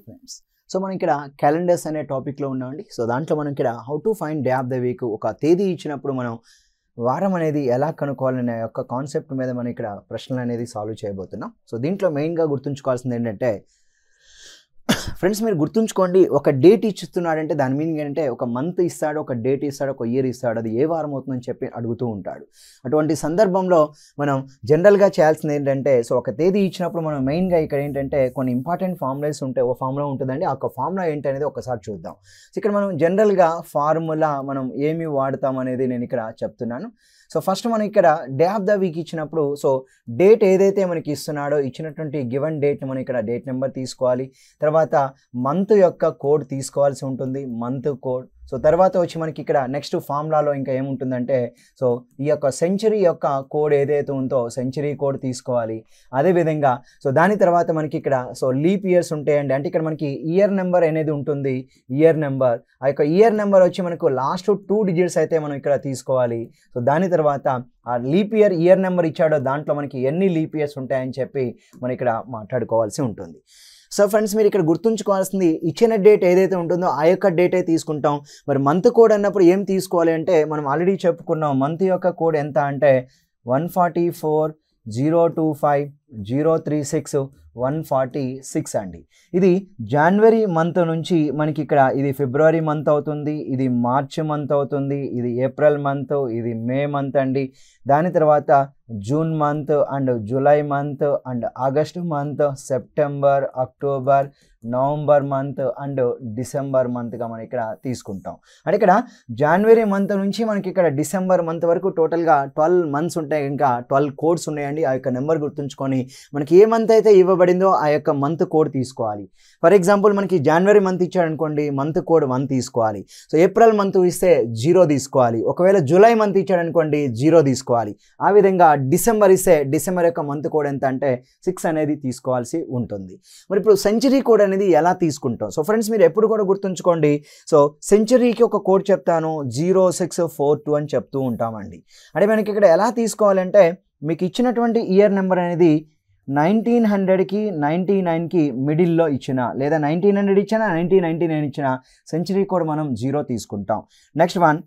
Friends. So మనం ఇక్కడ calendars అనే టాపిక్లో ఉన్నామండి. సో దాంట్లో మనం ఇక్కడ how to find day of the week, ఒక తేదీ ఇచ్చినప్పుడు మనం వారం అనేది ఎలా కనుక్కోవాలనే యొక్క కాన్సెప్ట్ మీద మనం ఇక్కడ ప్రశ్నలు అనేది సాల్వ్ చేయబోతున్నాం. సో దీంట్లో మెయిన్గా గుర్తుంచుకోవాల్సింది ఏంటంటే ఫ్రెండ్స్, మీరు గుర్తుంచుకోండి, ఒక డేట్ ఇస్తున్నాడంటే దాని మీనింగ్ ఏంటంటే ఒక మంత్ ఇస్తాడు, ఒక డేట్ ఇస్తాడు, ఒక ఇయర్ ఇస్తాడు, అది ఏ వారం అవుతుందని చెప్పి అడుగుతూ ఉంటాడు. అటువంటి సందర్భంలో మనం జనరల్గా చేయాల్సింది ఏంటంటే, సో ఒక తేదీ ఇచ్చినప్పుడు మనం మెయిన్గా ఇక్కడ ఏంటంటే కొన్ని ఇంపార్టెంట్ ఫార్ములాస్ ఉంటాయి. ఒక ఫార్ములా ఉంటుందండి, ఆ ఫార్ములా ఏంటి అనేది ఒకసారి చూద్దాం. సో ఇక్కడ మనం జనరల్గా ఫార్ములా మనం ఏమి వాడతాం అనేది నేను ఇక్కడ చెప్తున్నాను. సో ఫస్ట్ మనం ఇక్కడ డే ఆఫ్ ద వీక్ ఇచ్చినప్పుడు, సో డేట్ ఏదైతే మనకి ఇస్తున్నాడో ఇచ్చినటువంటి గివెన్ డేట్ని మనం ఇక్కడ డేట్ నెంబర్ తీసుకోవాలి. తర్వాత మంత్ యొక్క కోడ్ తీసుకోవాల్సి ఉంటుంది, మంత్ కోడ్. సో తర్వాత వచ్చి మనకి ఇక్కడ నెక్స్ట్ ఫార్ములాలో ఇంకా ఏముంటుందంటే, సో ఈ యొక్క సెంచరీ యొక్క కోడ్ ఏదైతే ఉందో సెంచరీ కోడ్ తీసుకోవాలి. అదేవిధంగా సో దాని తర్వాత మనకి ఇక్కడ సో లీప్ ఇయర్స్ ఉంటాయండి, అంటే ఇక్కడ మనకి ఇయర్ నెంబర్ అనేది ఉంటుంది, ఇయర్ నెంబర్. ఆ యొక్క ఇయర్ నెంబర్ వచ్చి మనకు లాస్ట్ 2 డిజిట్స్ అయితే మనం ఇక్కడ తీసుకోవాలి. సో దాని తర్వాత ఆ లీప్ ఇయర్ నెంబర్ ఇచ్చాడో దాంట్లో మనకి ఎన్ని లీప్ ఇయర్స్ ఉంటాయని చెప్పి మనం ఇక్కడ మాట్లాడుకోవాల్సి ఉంటుంది. సో ఫ్రెండ్స్, మీరు ఇక్కడ గుర్తుంచుకోవాల్సింది ఇచ్చిన డేట్ ఏదైతే ఉంటుందో ఆ యొక్క డేటే తీసుకుంటాం. మరి మంత్ కోడ్ అన్నప్పుడు ఏం తీసుకోవాలి అంటే, మనం ఆల్రెడీ చెప్పుకున్నాం మంత్ యొక్క కోడ్ ఎంత అంటే 144,025,036,146 అండి. ఇది జనవరి మంత్ నుంచి మనకి ఇక్కడ ఇది ఫిబ్రవరి మంత్ అవుతుంది, ఇది మార్చ్ మంత్ అవుతుంది, ఇది ఏప్రిల్ మంత్, ఇది మే మంత్ అండి. దాని తర్వాత June month and July month and August month, September, October, November month and December మంత్గా మనం ఇక్కడ తీసుకుంటాం. అంటే ఇక్కడ జనవరి మంత్ నుంచి మనకి ఇక్కడ డిసెంబర్ మంత్ వరకు టోటల్గా 12 మంత్స్ ఉంటాయి, ఇంకా 12 కోడ్స్ ఉన్నాయండి. ఆ యొక్క నెంబర్ గుర్తుంచుకొని మనకి ఏ మంత్ అయితే ఇవ్వబడిందో ఆ యొక్క మంత్ కోడ్ తీసుకోవాలి. ఫర్ ఎగ్జాంపుల్ మనకి జనవరి మంత్ ఇచ్చాడు అనుకోండి, మంత్ కోడ్ 1 తీసుకోవాలి. సో ఏప్రిల్ మంత్ ఇస్తే 0 తీసుకోవాలి. ఒకవేళ జూలై మంత్ ఇచ్చాడు అనుకోండి 0 తీసుకోవాలి. ఆ విధంగా డిసెంబర్ ఇస్తే డిసెంబర్ యొక్క మంత్ కోడ్ ఎంత అంటే 6 అనేది తీసుకోవాల్సి ఉంటుంది. మరి ఇప్పుడు సెంచరీ కోడ్ అనేది ఎలా తీసుకుంటాం? సో ఫ్రెండ్స్, మీరు ఎప్పుడు కూడా గుర్తుంచుకోండి, సో సెంచరీకి ఒక కోడ్ చెప్తాను 0642 అని చెప్తూ ఉంటామండి. అంటే మనకి ఇక్కడ ఎలా తీసుకోవాలంటే, మీకు ఇచ్చినటువంటి ఇయర్ నెంబర్ అనేది 1900కి 99కి మిడిల్లో ఇచ్చిన, లేదా 1900 ఇచ్చినా 1999 ఇచ్చిన సెంచరీ కోడ్ మనం 0 తీసుకుంటాం. నెక్స్ట్ వన్,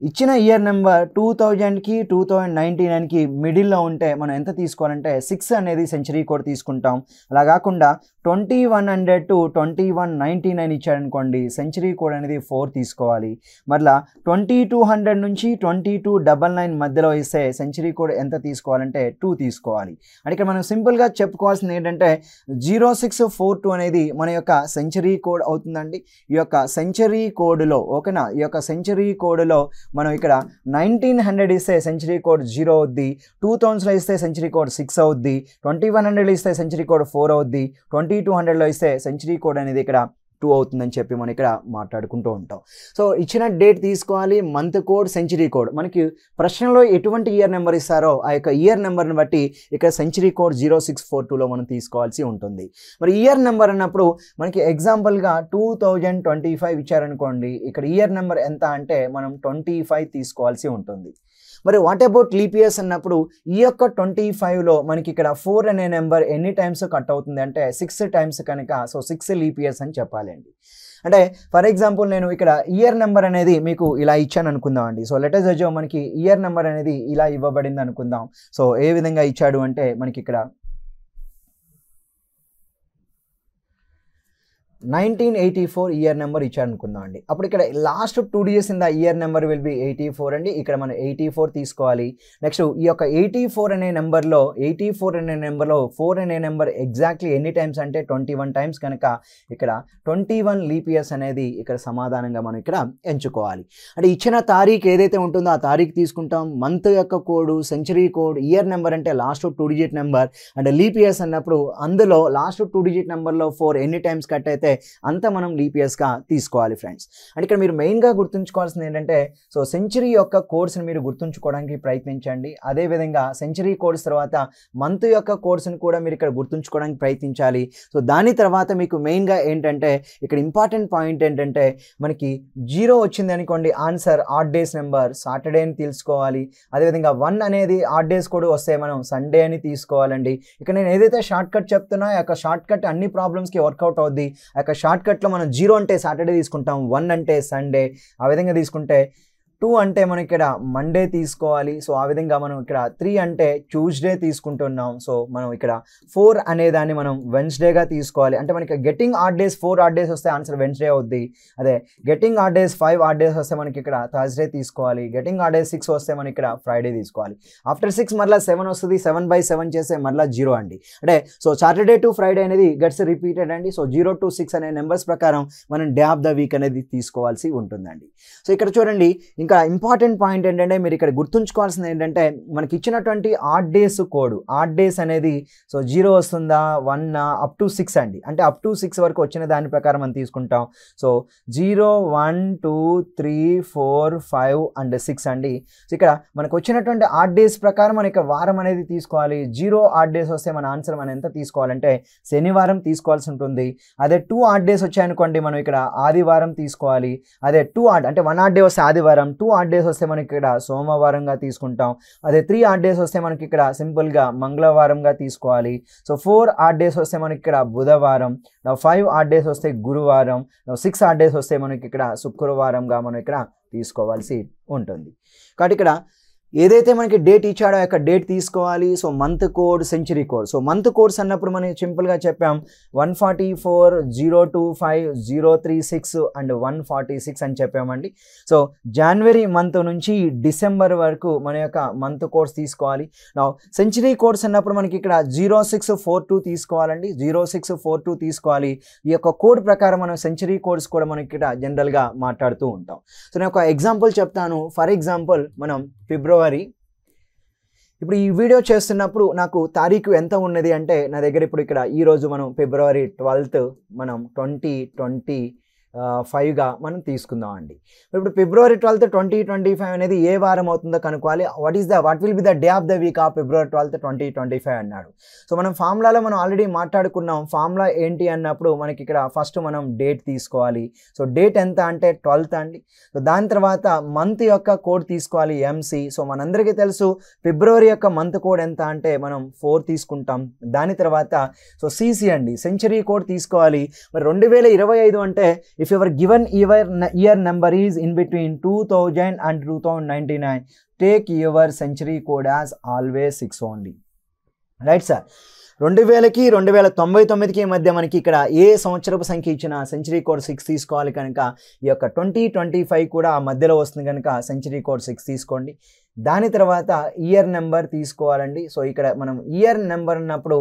ఇచ్చిన ఇయర్ నెంబర్ 2000కి 2099కి మిడిల్లో ఉంటే మనం ఎంత తీసుకోవాలంటే 6 అనేది సెంచరీ కోడ్ తీసుకుంటాం. అలా కాకుండా 2100 to 2199 ఇచ్చాడనుకోండి, సెంచరీ కోడ్ అనేది 4 తీసుకోవాలి. మరలా 2200 నుంచి 2299 మధ్యలో ఇస్తే సెంచరీ కోడ్ ఎంత తీసుకోవాలంటే 2 తీసుకోవాలి. అంటే ఇక్కడ మనం సింపుల్గా చెప్పుకోవాల్సింది ఏంటంటే 0642 అనేది మన యొక్క సెంచరీ కోడ్ అవుతుందండి. ఈ యొక్క సెంచరీ కోడ్లో, ఓకేనా, ఈ యొక్క సెంచరీ కోడ్లో మనం ఇక్కడ 1900 ఇస్తే సెంచరీ కోడ్ 0 అవుద్ది, 2000లో ఇస్తే సెంచరీ కోడ్ 6 అవుద్ది, 2100లో ఇస్తే సెంచరీ కోడ్ 4 అవుద్ది, 2200లో ఇస్తే సెంచరీ కోడ్ అనేది ఇక్కడ 2 అవుతుందని చెప్పి మనం ఇక్కడ మాట్లాడుకుంటూ ఉంటాం. సో ఇచ్చిన డేట్ తీసుకోవాలి, మంత్ కోడ్, సెంచరీ కోడ్. మనకి ప్రశ్నలో ఎటువంటి ఇయర్ నెంబర్ ఇస్తారో ఆ యొక్క ఇయర్ నెంబర్ని బట్టి ఇక్కడ సెంచరీ కోడ్ 0642లో మనం తీసుకోవాల్సి ఉంటుంది. మరి ఇయర్ నెంబర్ అన్నప్పుడు మనకి ఎగ్జాంపుల్గా 2025 ఇచ్చారనుకోండి, ఇక్కడ ఇయర్ నెంబర్ ఎంత అంటే మనం 25 తీసుకోవాల్సి ఉంటుంది. మరి వాట్ అబౌట్ లీప్ ఇయర్స్ అన్నప్పుడు ఈ యొక్క 25లో మనకి ఇక్కడ 4 అనే నెంబర్ ఎన్ని టైమ్స్ కట్ అవుతుంది అంటే 6 టైమ్స్ కనుక, సో 6 లీప్ ఇయర్స్ అని చెప్పాలండి. అంటే ఫర్ ఎగ్జాంపుల్ నేను ఇక్కడ ఇయర్ నెంబర్ అనేది మీకు ఇలా ఇచ్చాను అనుకుందాం అండి. సో లెట్ us assume మనకి ఇయర్ నెంబర్ అనేది ఇలా ఇవ్వబడింది అనుకుందాం. సో ఏ విధంగా ఇచ్చాడు అంటే మనకి ఇక్కడ 1984 ఇయర్ నెంబర్ ఇచ్చాడు అనుకుందాం అండి. అప్పుడు ఇక్కడ last 2 digits in the year number will be 84 అండి. ఇక్కడ మనం 84 తీసుకోవాలి. నెక్స్ట్ ఈ యొక్క 84 అనే నెంబర్లో 4 అనే నెంబర్ ఎగ్జాక్ట్లీ ఎన్ని టైమ్స్ అంటే 21 టైమ్స్ కనుక ఇక్కడ 21 లీప్ ఇయర్స్ అనేది ఇక్కడ సమాధానంగా మనం ఇక్కడ ఎంచుకోవాలి. అంటే ఇచ్చిన తారీఖు ఏదైతే ఉంటుందో ఆ తారీఖు తీసుకుంటాం, మంత్ యొక్క code, century code, year number అంటే last 2 digit number, and leap years అన్నప్పుడు అందులో లాస్ట్ 2 డిజిట్ నెంబర్లో 4 ఎన్ని టైమ్స్ కట్ అయితే అంతా మనం లీప్ ఇయర్స్గా తీసుకోవాలి ఫ్రెండ్స్. అంటే ఇక్కడ మీరు మెయిన్గా గుర్తుంచుకోవాల్సింది ఏంటంటే, సో సెంచరీ యొక్క కోడ్స్ని మీరు గుర్తుంచుకోవడానికి ప్రయత్నించండి. అదేవిధంగా సెంచరీ కోడ్స్ తర్వాత మంత్ యొక్క కోడ్స్ని కూడా మీరు ఇక్కడ గుర్తుంచుకోవడానికి ప్రయత్నించాలి. సో దాని తర్వాత మీకు మెయిన్గా ఏంటంటే ఇక్కడ ఇంపార్టెంట్ పాయింట్ ఏంటంటే, మనకి 0 వచ్చింది అనుకోండి answer odd days number Saturday అని తెలుసుకోవాలి. అదేవిధంగా 1 అనేది ఆడ్ డేస్ కోడ్ వస్తే మనం సండే అని తీసుకోవాలండి. ఇక్కడ నేను ఏదైతే షార్ట్ కట్ చెప్తున్నా ఆ యొక్క షార్ట్ కట్ అన్ని ప్రాబ్లమ్స్కి వర్కౌట్ అవుద్ది. ఆ ఆ యొక్క షార్ట్కట్లో మనం 0 అంటే సాటర్డే తీసుకుంటాం, 1 అంటే సండే, ఆ విధంగా తీసుకుంటే 2 అంటే మనం ఇక్కడ మండే తీసుకోవాలి. సో ఆ విధంగా మనం ఇక్కడ 3 అంటే ట్యూస్డే తీసుకుంటున్నాం. సో మనం ఇక్కడ 4 అనే దాన్ని మనం వెన్స్డేగా తీసుకోవాలి. అంటే మనకి getting odd days 4 odd days వస్తే ఆన్సర్ వెన్స్డే అవుద్ది. అదే getting odd days 5 odd days వస్తే మనకి ఇక్కడ థర్స్డే తీసుకోవాలి. గెట్టింగ్ ఆడ్ డేస్ 6 వస్తే మనకి ఇక్కడ ఫ్రైడే తీసుకోవాలి. ఆఫ్టర్ 6 మరలా 7 వస్తుంది. 7/7 చేస్తే మరలా 0 అండి. అంటే సో సాటర్డే టు ఫ్రైడే అనేది గెట్స్ రిపీటెడ్ అండి. సో 0 to 6 అనే నెంబర్స్ ప్రకారం మనం డే ఆఫ్ ద వీక్ అనేది తీసుకోవాల్సి ఉంటుందండి. సో ఇక్కడ చూడండి, ఇంకా ఇంపార్టెంట్ పాయింట్ ఏంటంటే మీరు ఇక్కడ గుర్తుంచుకోవాల్సింది ఏంటంటే మనకి ఇచ్చినటువంటి odd days code, odd days అనేది సో 0 వస్తుందా 1 అప్ టు 6 అండి. అంటే అప్ టు 6 వరకు వచ్చిన దాని ప్రకారం మనం తీసుకుంటాం. సో 0 1 2 3 4 5 అండ్ 6 అండి. సో ఇక్కడ మనకు వచ్చినటువంటి ఆడ్ డేస్ ప్రకారం మన యొక్క వారం అనేది తీసుకోవాలి. 0 ఆడ్ డేస్ వస్తే మన ఆన్సర్ మనం ఎంత తీసుకోవాలంటే శనివారం తీసుకోవాల్సి ఉంటుంది. అదే 2 ఆడ్ డేస్ వచ్చాయనుకోండి మనం ఇక్కడ ఆదివారం తీసుకోవాలి. అదే 2 ఆడ్ అంటే 1 ఆడ్ డే వస్తే ఆదివారం, 2 ఆడ్ డేస్ వస్తే మనకి ఇక్కడ సోమవారంగా తీసుకుంటాం. అదే 3 ఆడ్ డేస్ వస్తే మనకి ఇక్కడ సింపుల్గా మంగళవారంగా తీసుకోవాలి. సో 4 ఆడ్ డేస్ వస్తే మనకి ఇక్కడ బుధవారం, 5 ఆడ్ డేస్ వస్తే గురువారం, 6 ఆడ్ డేస్ వస్తే మనకి ఇక్కడ శుక్రవారంగా మనం ఇక్కడ తీసుకోవాల్సి ఉంటుంది. కాబట్టి ఇక్కడ ఏదైతే మనకి డేట్ ఇచ్చాడో ఆ యొక్క డేట్ తీసుకోవాలి. So month code, century code. So month codes అన్నప్పుడు మనం సింపుల్గా చెప్పాం 144 025 036 అండ్ 146 అని చెప్పామండి. సో జనవరి మంత్ నుంచి డిసెంబర్ వరకు మన యొక్క మంత్ కోడ్స్ తీసుకోవాలి. నా సెంచరీ కోడ్స్ అన్నప్పుడు మనకి ఇక్కడ 0642 తీసుకోవాలండి. 0642 తీసుకోవాలి. ఈ యొక్క కోడ్ ప్రకారం మనం సెంచరీ కోడ్స్ కూడా మనకి ఇక్కడ జనరల్గా మాట్లాడుతూ ఉంటాం. సో నేను ఒక ఎగ్జాంపుల్ చెప్తాను. ఫర్ ఎగ్జాంపుల్ మనం ఫిబ్రవరి, ఇప్పుడు ఈ వీడియో చేస్తున్నప్పుడు నాకు తారీఖు ఎంత ఉన్నది అంటే నా దగ్గర ఇప్పుడు ఇక్కడ ఈరోజు మనం ఫిబ్రవరి 12 మనం 2025గా మనం తీసుకుందాం అండి. ఇప్పుడు ఫిబ్రవరి 12 2025 అనేది ఏ వారం అవుతుందో కనుక్కోవాలి. What will be the day of the week of February 12 2025 అన్నాడు. సో మనం ఫార్ములాలో మనం ఆల్రెడీ మాట్లాడుకున్నాం. ఫార్ములా ఏంటి అన్నప్పుడు మనకి ఇక్కడ ఫస్ట్ మనం డేట్ తీసుకోవాలి. సో డేట్ ఎంత అంటే 12th అండి. సో దాని తర్వాత మంత్ యొక్క కోడ్ తీసుకోవాలి, MC. సో మనందరికీ తెలుసు ఫిబ్రవరి యొక్క మంత్ కోడ్ ఎంత అంటే మనం 4 తీసుకుంటాం. దాని తర్వాత సో CC అండి, సెంచరీ కోడ్ తీసుకోవాలి. మరి 2025 అంటే if your given year number is in between 2000 and 2099, take your century code as always 6 only. Right sir? 2000కి 2099కి మధ్య మనకి ఇక్కడ ఏ సంవత్సరపు సంఖ్య ఇచ్చిన సెంచరీ కోడ్ 6 తీసుకోవాలి. కనుక ఈ యొక్క 2025 కూడా ఆ మధ్యలో వస్తుంది కనుక సెంచరీ కోడ్ 6 తీసుకోండి. దాని తర్వాత ఇయర్ నెంబర్ తీసుకోవాలండి. సో ఇక్కడ మనం ఇయర్ నెంబర్ అన్నప్పుడు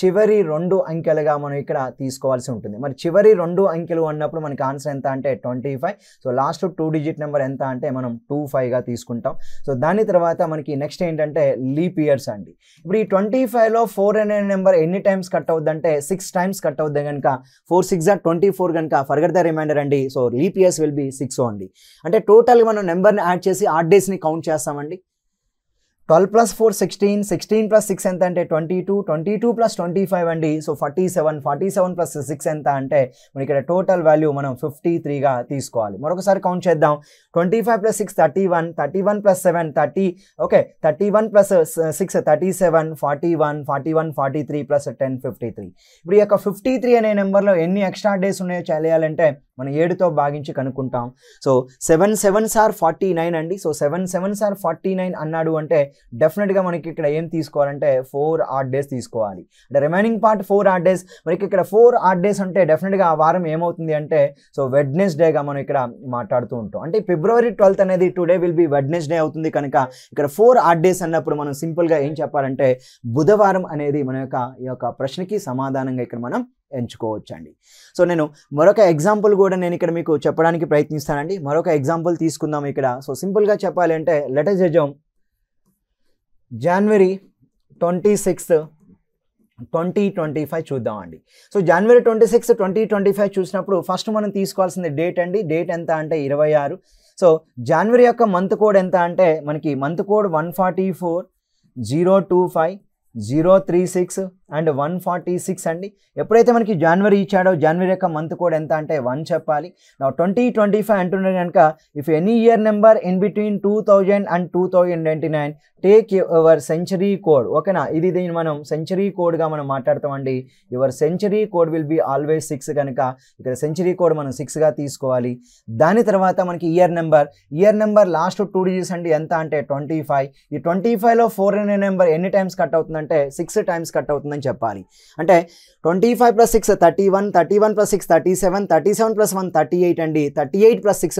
చివరి 2 అంకెలుగా మనం ఇక్కడ తీసుకోవాల్సి ఉంటుంది. మరి చివరి 2 అంకెలు అన్నప్పుడు మనకి ఆన్సర్ ఎంత అంటే 25. సో లాస్ట్ 2 డిజిట్ నెంబర్ ఎంత అంటే మనం 25గా తీసుకుంటాం. సో దాని తర్వాత మనకి నెక్స్ట్ ఏంటంటే లీప్ ఇయర్స్ అండి. ఇప్పుడు ఈ 25లో 4 అనే నెంబర్ ఎన్ని టైమ్స్ కట్ అవుద్ది అంటే 6 టైమ్స్ కట్ అవుద్ది కనుక 4 6 24 కనుక ఫర్గెట్ ద రిమైండర్ అండి. So leap years will be 6 only. అంటే టోటల్గా మనం నెంబర్ని యాడ్ చేసి ఆడ్ డేస్ని కౌంట్ చేస్తామండి. 12 + 4 16, 16 + 6 ఎంత అంటే 22, 22 + 25 అండి. సో 47, 47 + 6 ఎంత అంటే మనకి ఇక్కడ టోటల్ వాల్యూ మనం 53గా తీసుకోవాలి. మరొకసారి కౌంట్ చేద్దాం. 25 + 6 31, 31 + 7 30, ఓకే 31 + 6 37, 41, 41 43 + 10 53. ఇప్పుడు ఈ యొక్క 53 అనే నెంబర్లో ఎన్ని ఎక్స్ట్రా డేస్ ఉన్నాయో తెలియాలంటే మనం 7తో భాగించి కనుక్కుంటాం. సో 7 7s are 49 అండి. సో 7 7s are 49 అన్నాడు అంటే డెఫినెట్గా మనకి ఇక్కడ ఏం తీసుకోవాలంటే 4 ఆడ్ డేస్ తీసుకోవాలి. అంటే రిమైనింగ్ పార్ట్ 4 ఆడ్ డేస్. మనకి ఇక్కడ 4 ఆడ్ డేస్ అంటే డెఫినెట్గా ఆ వారం ఏమవుతుంది అంటే సో వెడ్నెస్డేగా మనం ఇక్కడ మాట్లాడుతూ ఉంటాం. అంటే ఫిబ్రవరి 12th అనేది టుడే విల్ బి వెడ్నెస్డే అవుతుంది కనుక ఇక్కడ 4 ఆడ్ డేస్ అన్నప్పుడు మనం సింపుల్గా ఏం చెప్పాలంటే బుధవారం అనేది మన ఈ యొక్క ప్రశ్నకి సమాధానంగా ఇక్కడ మనం ఎంచుకోవచ్చండి. సో నేను మరొక ఎగ్జాంపుల్ కూడా నేను ఇక్కడ మీకు చెప్పడానికి ప్రయత్నిస్తానండి. మరొక ఎగ్జాంపుల్ తీసుకుందాం ఇక్కడ. సో సింపుల్గా చెప్పాలి అంటే లెట్ us assume జనవరి 26 2025 చూద్దామండి. సో జనవరి 26 2025 చూసినప్పుడు ఫస్ట్ మనం తీసుకోవాల్సింది డేట్ అండి. డేట్ ఎంత అంటే 26. సో జనవరి యొక్క మంత్ కోడ్ ఎంత అంటే మనకి మంత్ కోడ్ 144 025 036 అండ్ 146 అండి. ఎప్పుడైతే మనకి జనవరి ఇచ్చాడో జనవరి యొక్క మంత్ కోడ్ ఎంత అంటే 1 చెప్పాలి. నా 2025 అంటున్నారు కనుక if any year number in between 2000 and 2099 take your century code. ఓకేనా, దీన్ని మనం సెంచరీ కోడ్గా మనం మాట్లాడతామండి. Your century code will be always 6 కనుక ఇక్కడ సెంచరీ కోడ్ మనం 6గా తీసుకోవాలి. దాని తర్వాత మనకి ఇయర్ నెంబర్ లాస్ట్ 2 డిజిట్స్ అండి. ఎంత అంటే 25. ఈ 25లో 4 అనే నెంబర్ ఎన్ని టైమ్స్ కట్ అవుతుందంటే 6 టైమ్స్ కట్ అవుతుందని చెప్పాలి. అంటే 25 + 6 31, 31 + 6 37, 37 + 1 38 అండి. 38 + 6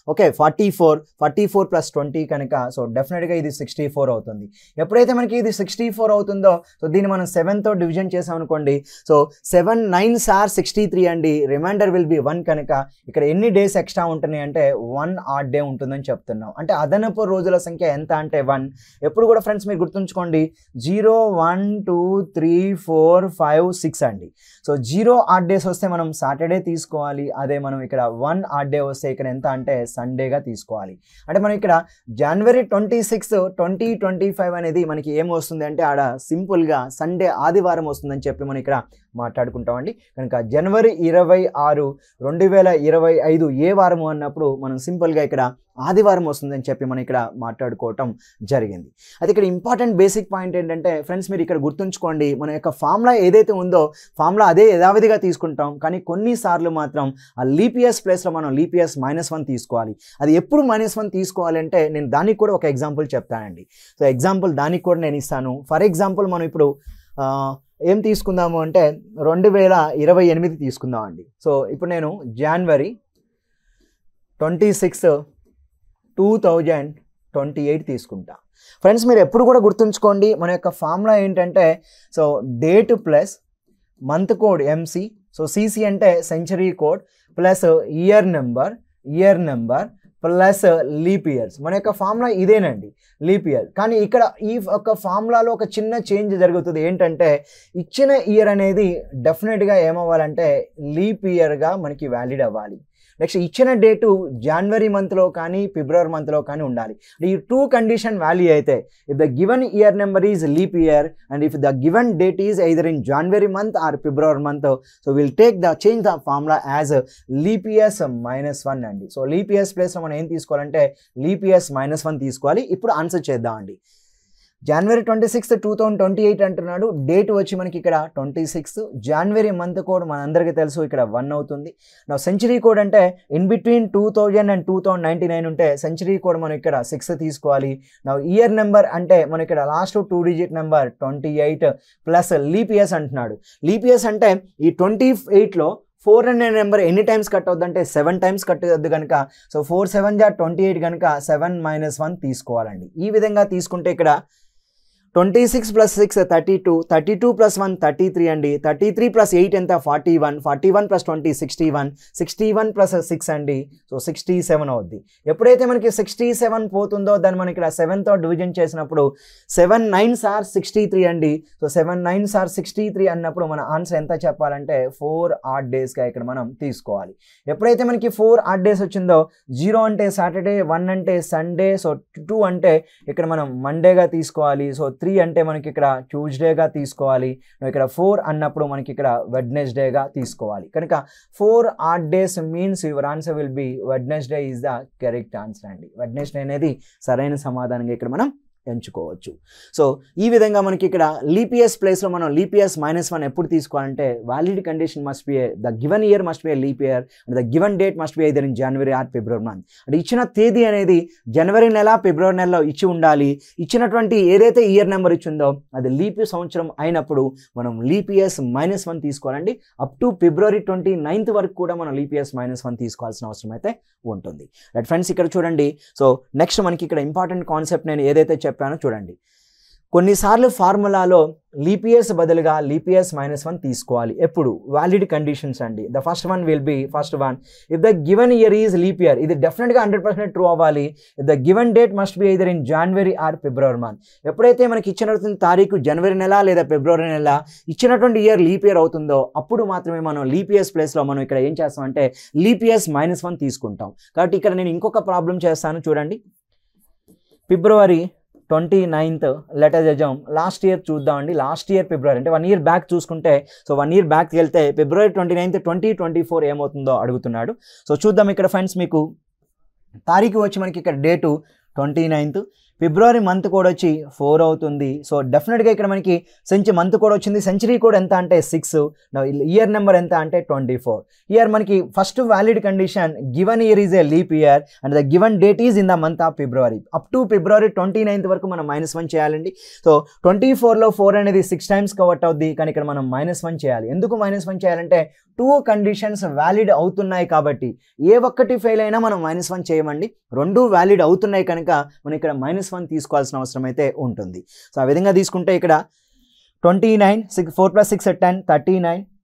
44, 44 + 20 కనుక సో డెఫినెట్గా ఇది 64 అవుతుంది. ఎప్పుడైతే మనకి ఇది 64 అవుతుందో సో దీన్ని మనం 7తో డివిజన్ చేసాం అనుకోండి. సో 7 9s are 63 అండి. రిమైండర్ విల్ బి 1 కనుక ఇక్కడ ఎన్ని డేస్ ఎక్స్ట్రా ఉంటున్నాయి అంటే 1 ఆడ్ డే ఉంటుందని చెప్తున్నాం. అంటే అదనపు రోజుల సంఖ్య ఎంత అంటే 1. ఎప్పుడు కూడా ఫ్రెండ్స్ మీరు గుర్తుంచుకోండి 0 1 2 3 4 5 6 అండి. సో 0 ఆడ్ డేస్ వస్తే మనం సాటర్డే తీసుకోవాలి. అదే మనం ఇక్కడ 1 ఆడ్ డే వస్తే ఇక్కడ ఎంత అంటే సండేగా తీసుకోవాలి. అంటే మనం ఇక్కడ జనవరి 26 2025 అనేది మనకి ఏం వస్తుంది అంటే ఆడ సింపుల్గా సండే ఆదివారం వస్తుందని చెప్పి మనం ఇక్కడ మాట్లాడుకుంటామండి. కనుక జనవరి 26 2025 ఏ వారము అన్నప్పుడు మనం సింపుల్గా ఇక్కడ ఆదివారం వస్తుందని చెప్పి మనం ఇక్కడ మాట్లాడుకోవటం జరిగింది. అయితే ఇక్కడ ఇంపార్టెంట్ బేసిక్ పాయింట్ ఏంటంటే ఫ్రెండ్స్ మీరు ఇక్కడ గుర్తుంచుకోండి, మన యొక్క ఫార్ములా ఏదైతే ఉందో ఫార్ములా అదే యథావిధిగా తీసుకుంటాం. కానీ కొన్నిసార్లు మాత్రం ఆ లీప్ ఇయర్స్ ప్లేస్లో మనం లీప్ ఇయర్స్ -1 తీసుకోవాలి. అది ఎప్పుడు -1 తీసుకోవాలంటే నేను దానికి కూడా ఒక ఎగ్జాంపుల్ చెప్తానండి. సో ఎగ్జాంపుల్ దానికి కూడా నేను ఇస్తాను. ఫర్ ఎగ్జాంపుల్ మనం ఇప్పుడు ఏం తీసుకుందాము అంటే 2028 తీసుకుందాం అండి. సో ఇప్పుడు నేను జనవరి 26 2028 తీసుకుంటా. ఫ్రెండ్స్ మీరు ఎప్పుడు కూడా గుర్తుంచుకోండి మన యొక్క ఫార్ములా ఏంటంటే so date plus month code MC, so CC అంటే century code plus year number plus leap years. మన యొక్క ఫార్ములా ఇదేనండి లీప్ ఇయర్. కానీ ఇక్కడ ఈ ఒక ఫార్ములాలో ఒక చిన్న చేంజ్ జరుగుతుంది. ఏంటంటే ఇచ్చిన ఇయర్ అనేది డెఫినెట్గా ఏమవ్వాలంటే లీప్ ఇయర్గా మనకి వ్యాలిడ్ అవ్వాలి. నెక్స్ట్ ఇచ్చిన డేటు జనవరి మంత్లో కానీ ఫిబ్రవరి మంత్లో కానీ ఉండాలి. ఈ 2 కండిషన్ వాల్యూ అయితే if the given year number is leap year and if the given date is either in January month or February month so will take the change the formula as leap years -1 అండి. So leap years ప్లేస్లో మనం ఏం తీసుకోవాలంటే leap years -1 తీసుకోవాలి. ఇప్పుడు answer చేద్దామండి. జనవరి 26 2028 అంటున్నాడు. Date వచ్చి మనకి ఇక్కడ 26. జనవరి మంత్ కోడ్ మనందరికీ తెలుసు ఇక్కడ 1 అవుతుంది. నా సెంచరీ కోడ్ అంటే ఇన్ బిట్వీన్ 2000 అండ్ 2099 ఉంటే సెంచరీ కోడ్ మనం ఇక్కడ 6 తీసుకోవాలి. నా ఇయర్ నెంబర్ అంటే మనం ఇక్కడ last 2 digit number 28 plus leap years అంటున్నాడు. లీప్ ఇయర్స్ అంటే ఈ 28లో 4 అనే నెంబర్ ఎన్ని టైమ్స్ కట్ అవుద్ది అంటే 7 టైమ్స్ కట్ అవుద్ది కనుక సో 4 7 28 కనుక 7 -1 తీసుకోవాలండి. ఈ విధంగా తీసుకుంటే ఇక్కడ 26 + 6 32, 32 + 1 33 అండి. 33 + 8 ఎంత 41, 41 + 20 61, 61 + 6 అండి. సో 67 అవుద్ది. ఎప్పుడైతే మనకి 67 పోతుందో దాన్ని మనం ఇక్కడ 7తో డివిజన్ చేసినప్పుడు 7 9s are 63 అండి. సో 7 9s are 63 అన్నప్పుడు మన ఆన్సర్ ఎంత చెప్పాలంటే 4 ఆడ్ డేస్గా ఇక్కడ మనం తీసుకోవాలి. ఎప్పుడైతే మనకి 4 ఆడ్ డేస్ వచ్చిందో 0 అంటే సాటర్డే, 1 అంటే సండే, సో 2 అంటే ఇక్కడ మనం మండేగా తీసుకోవాలి. సో 3 అంటే మనకి ఇక్కడ ట్యూస్డేగా తీసుకోవాలి. ఇక్కడ 4 అన్నప్పుడు మనకి ఇక్కడ వెడ్నెస్డేగా తీసుకోవాలి. కనుక 4 odd days means your answer will B Wednesday is the correct answer అండి. వెడ్నెస్డే అనేది సరైన సమాధానంగా ఇక్కడ మనం ఎంచుకోవచ్చు. సో ఈ విధంగా మనకి ఇక్కడ లీప్ ఇయర్స్ ప్లేస్లో మనం లీప్ ఇయర్స్ -1 ఎప్పుడు తీసుకోవాలంటే valid condition must be the given year must be leap year and the given date must be either in January or February month. అంటే ఇచ్చిన తేదీ అనేది జనవరి నెల ఫిబ్రవరి నెలలో ఇచ్చి ఉండాలి. ఇచ్చినటువంటి ఏదైతే ఇయర్ నెంబర్ ఇచ్చిందో అది లీప్ సంవత్సరం అయినప్పుడు మనం లీప్ ఇయర్స్ -1 తీసుకోవాలండి. అప్ టు ఫిబ్రవరి 29th వరకు కూడా మనం లీప్ ఇయర్స్ -1 తీసుకోవాల్సిన అవసరం అయితే ఉంటుంది. రైట్ ఫ్రెండ్స్ ఇక్కడ చూడండి. సో నెక్స్ట్ మనకి ఇక్కడ ఇంపార్టెంట్ కాన్సెప్ట్ నేను ఏదైతే చెప్పానో చూడండి. కొన్నిసార్లు ఫార్ములాలో లీప్ ఇయర్స్ బదులుగా లీప్ ఇయర్స్ -1 తీసుకోవాలి. ఎప్పుడు వ్యాలిడ్ కండిషన్స్ అండి. The first one will be if the given year is leap year, ఇది డెఫినెట్గా 100% ట్రూ అవ్వాలి. If the given date must be either in January or February month. ఎప్పుడైతే మనకి ఇచ్చినటువంటి తారీఖు జనవరి నెల లేదా ఫిబ్రవరి నెల ఇచ్చినటువంటి ఇయర్ లీప్ ఇయర్ అవుతుందో అప్పుడు మాత్రమే మనం లీప్ ఇయర్స్ ప్లేస్లో మనం ఇక్కడ ఏం చేస్తామంటే లీప్ ఇయర్స్ -1 తీసుకుంటాం. కాబట్టి ఇక్కడ నేను ఇంకొక ప్రాబ్లం చేస్తాను చూడండి. February 29th let us assume last year చూద్దామండి. లాస్ట్ ఇయర్ ఫిబ్రవరి అంటే 1 year బ్యాక్ చూసుకుంటే, సో 1 year బ్యాక్కి వెళ్తే February 29th 2024 ఏమవుతుందో అడుగుతున్నాడు. సో చూద్దాం ఇక్కడ ఫ్రెండ్స్, మీకు తారీఖు వచ్చి మనకి ఇక్కడ డేటు 29th, ఫిబ్రవరి మంత్ కోడ్ వచ్చి 4 అవుతుంది. సో డెఫినెట్గా ఇక్కడ మనకి మంత్ కోడ్ వచ్చింది. సెంచరీ కోడ్ ఎంత అంటే 6, ఇయర్ నెంబర్ ఎంత అంటే 24. ఇయర్ మనకి first valid condition given year is a leap year and the given date is in the month of February. Up to February 29th వరకు మనం -1 చేయాలండి. సో 24లో 4 అనేది 6 times కవర్ట్ అవుద్ది, కానీ ఇక్కడ మనం -1 చేయాలి. ఎందుకు -1 చేయాలంటే 2 కండిషన్స్ వ్యాలిడ్ అవుతున్నాయి కాబట్టి. ఏ ఒక్కటి ఫెయిల్ అయినా మనం -1 చేయమండి. 2 వ్యాలిడ్ అవుతున్నాయి కనుక మనం ఇక్కడ -1 తీసుకోవాల్సిన అవసరం అయితే ఉంటుంది. సో ఆ విధంగా తీసుకుంటే ఇక్కడ 29, 4 + 6 10,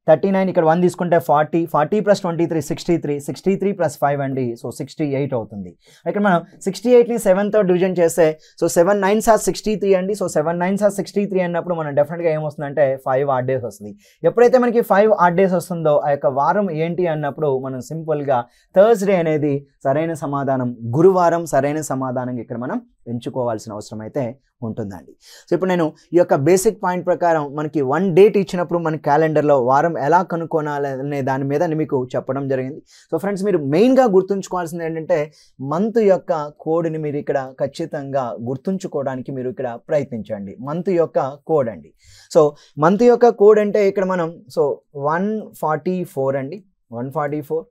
39 ఇక్కడ 1 తీసుకుంటే 40 + 23 63 + 5 అండి. సో 68 అవుతుంది. ఇక్కడ మనం 68ని 7తో డివిజన్ చేస్తే, సో 7 9s are 63 అండి. సో 7 9s are 63 అన్నప్పుడు మనం డెఫినెట్గా ఏమొస్తుందంటే 5 odd days వస్తుంది. ఎప్పుడైతే మనకి 5 odd days వస్తుందో ఆ యొక్క వారం ఏంటి అన్నప్పుడు మనం సింపుల్గా థర్స్డే అనేది సరైన సమాధానం, గురువారం సరైన సమాధానం ఇక్కడ మనం ఎంచుకోవాల్సిన అవసరం అయితే ఉంటుందండి. సో ఇప్పుడు నేను ఈ యొక్క బేసిక్ పాయింట్ ప్రకారం మనకి 1 date ఇచ్చినప్పుడు మన క్యాలెండర్లో వారం ఎలా కనుక్కోవాలనే దాని మీద మీకు చెప్పడం జరిగింది. సో ఫ్రెండ్స్, మీరు మెయిన్గా గుర్తుంచుకోవాల్సింది ఏంటంటే మంత్ యొక్క కోడ్ని మీరు ఇక్కడ ఖచ్చితంగా గుర్తుంచుకోవడానికి మీరు ఇక్కడ ప్రయత్నించండి. మంత్ యొక్క కోడ్ అండి. సో మంత్ యొక్క కోడ్ అంటే ఇక్కడ మనం 144 అండి. 144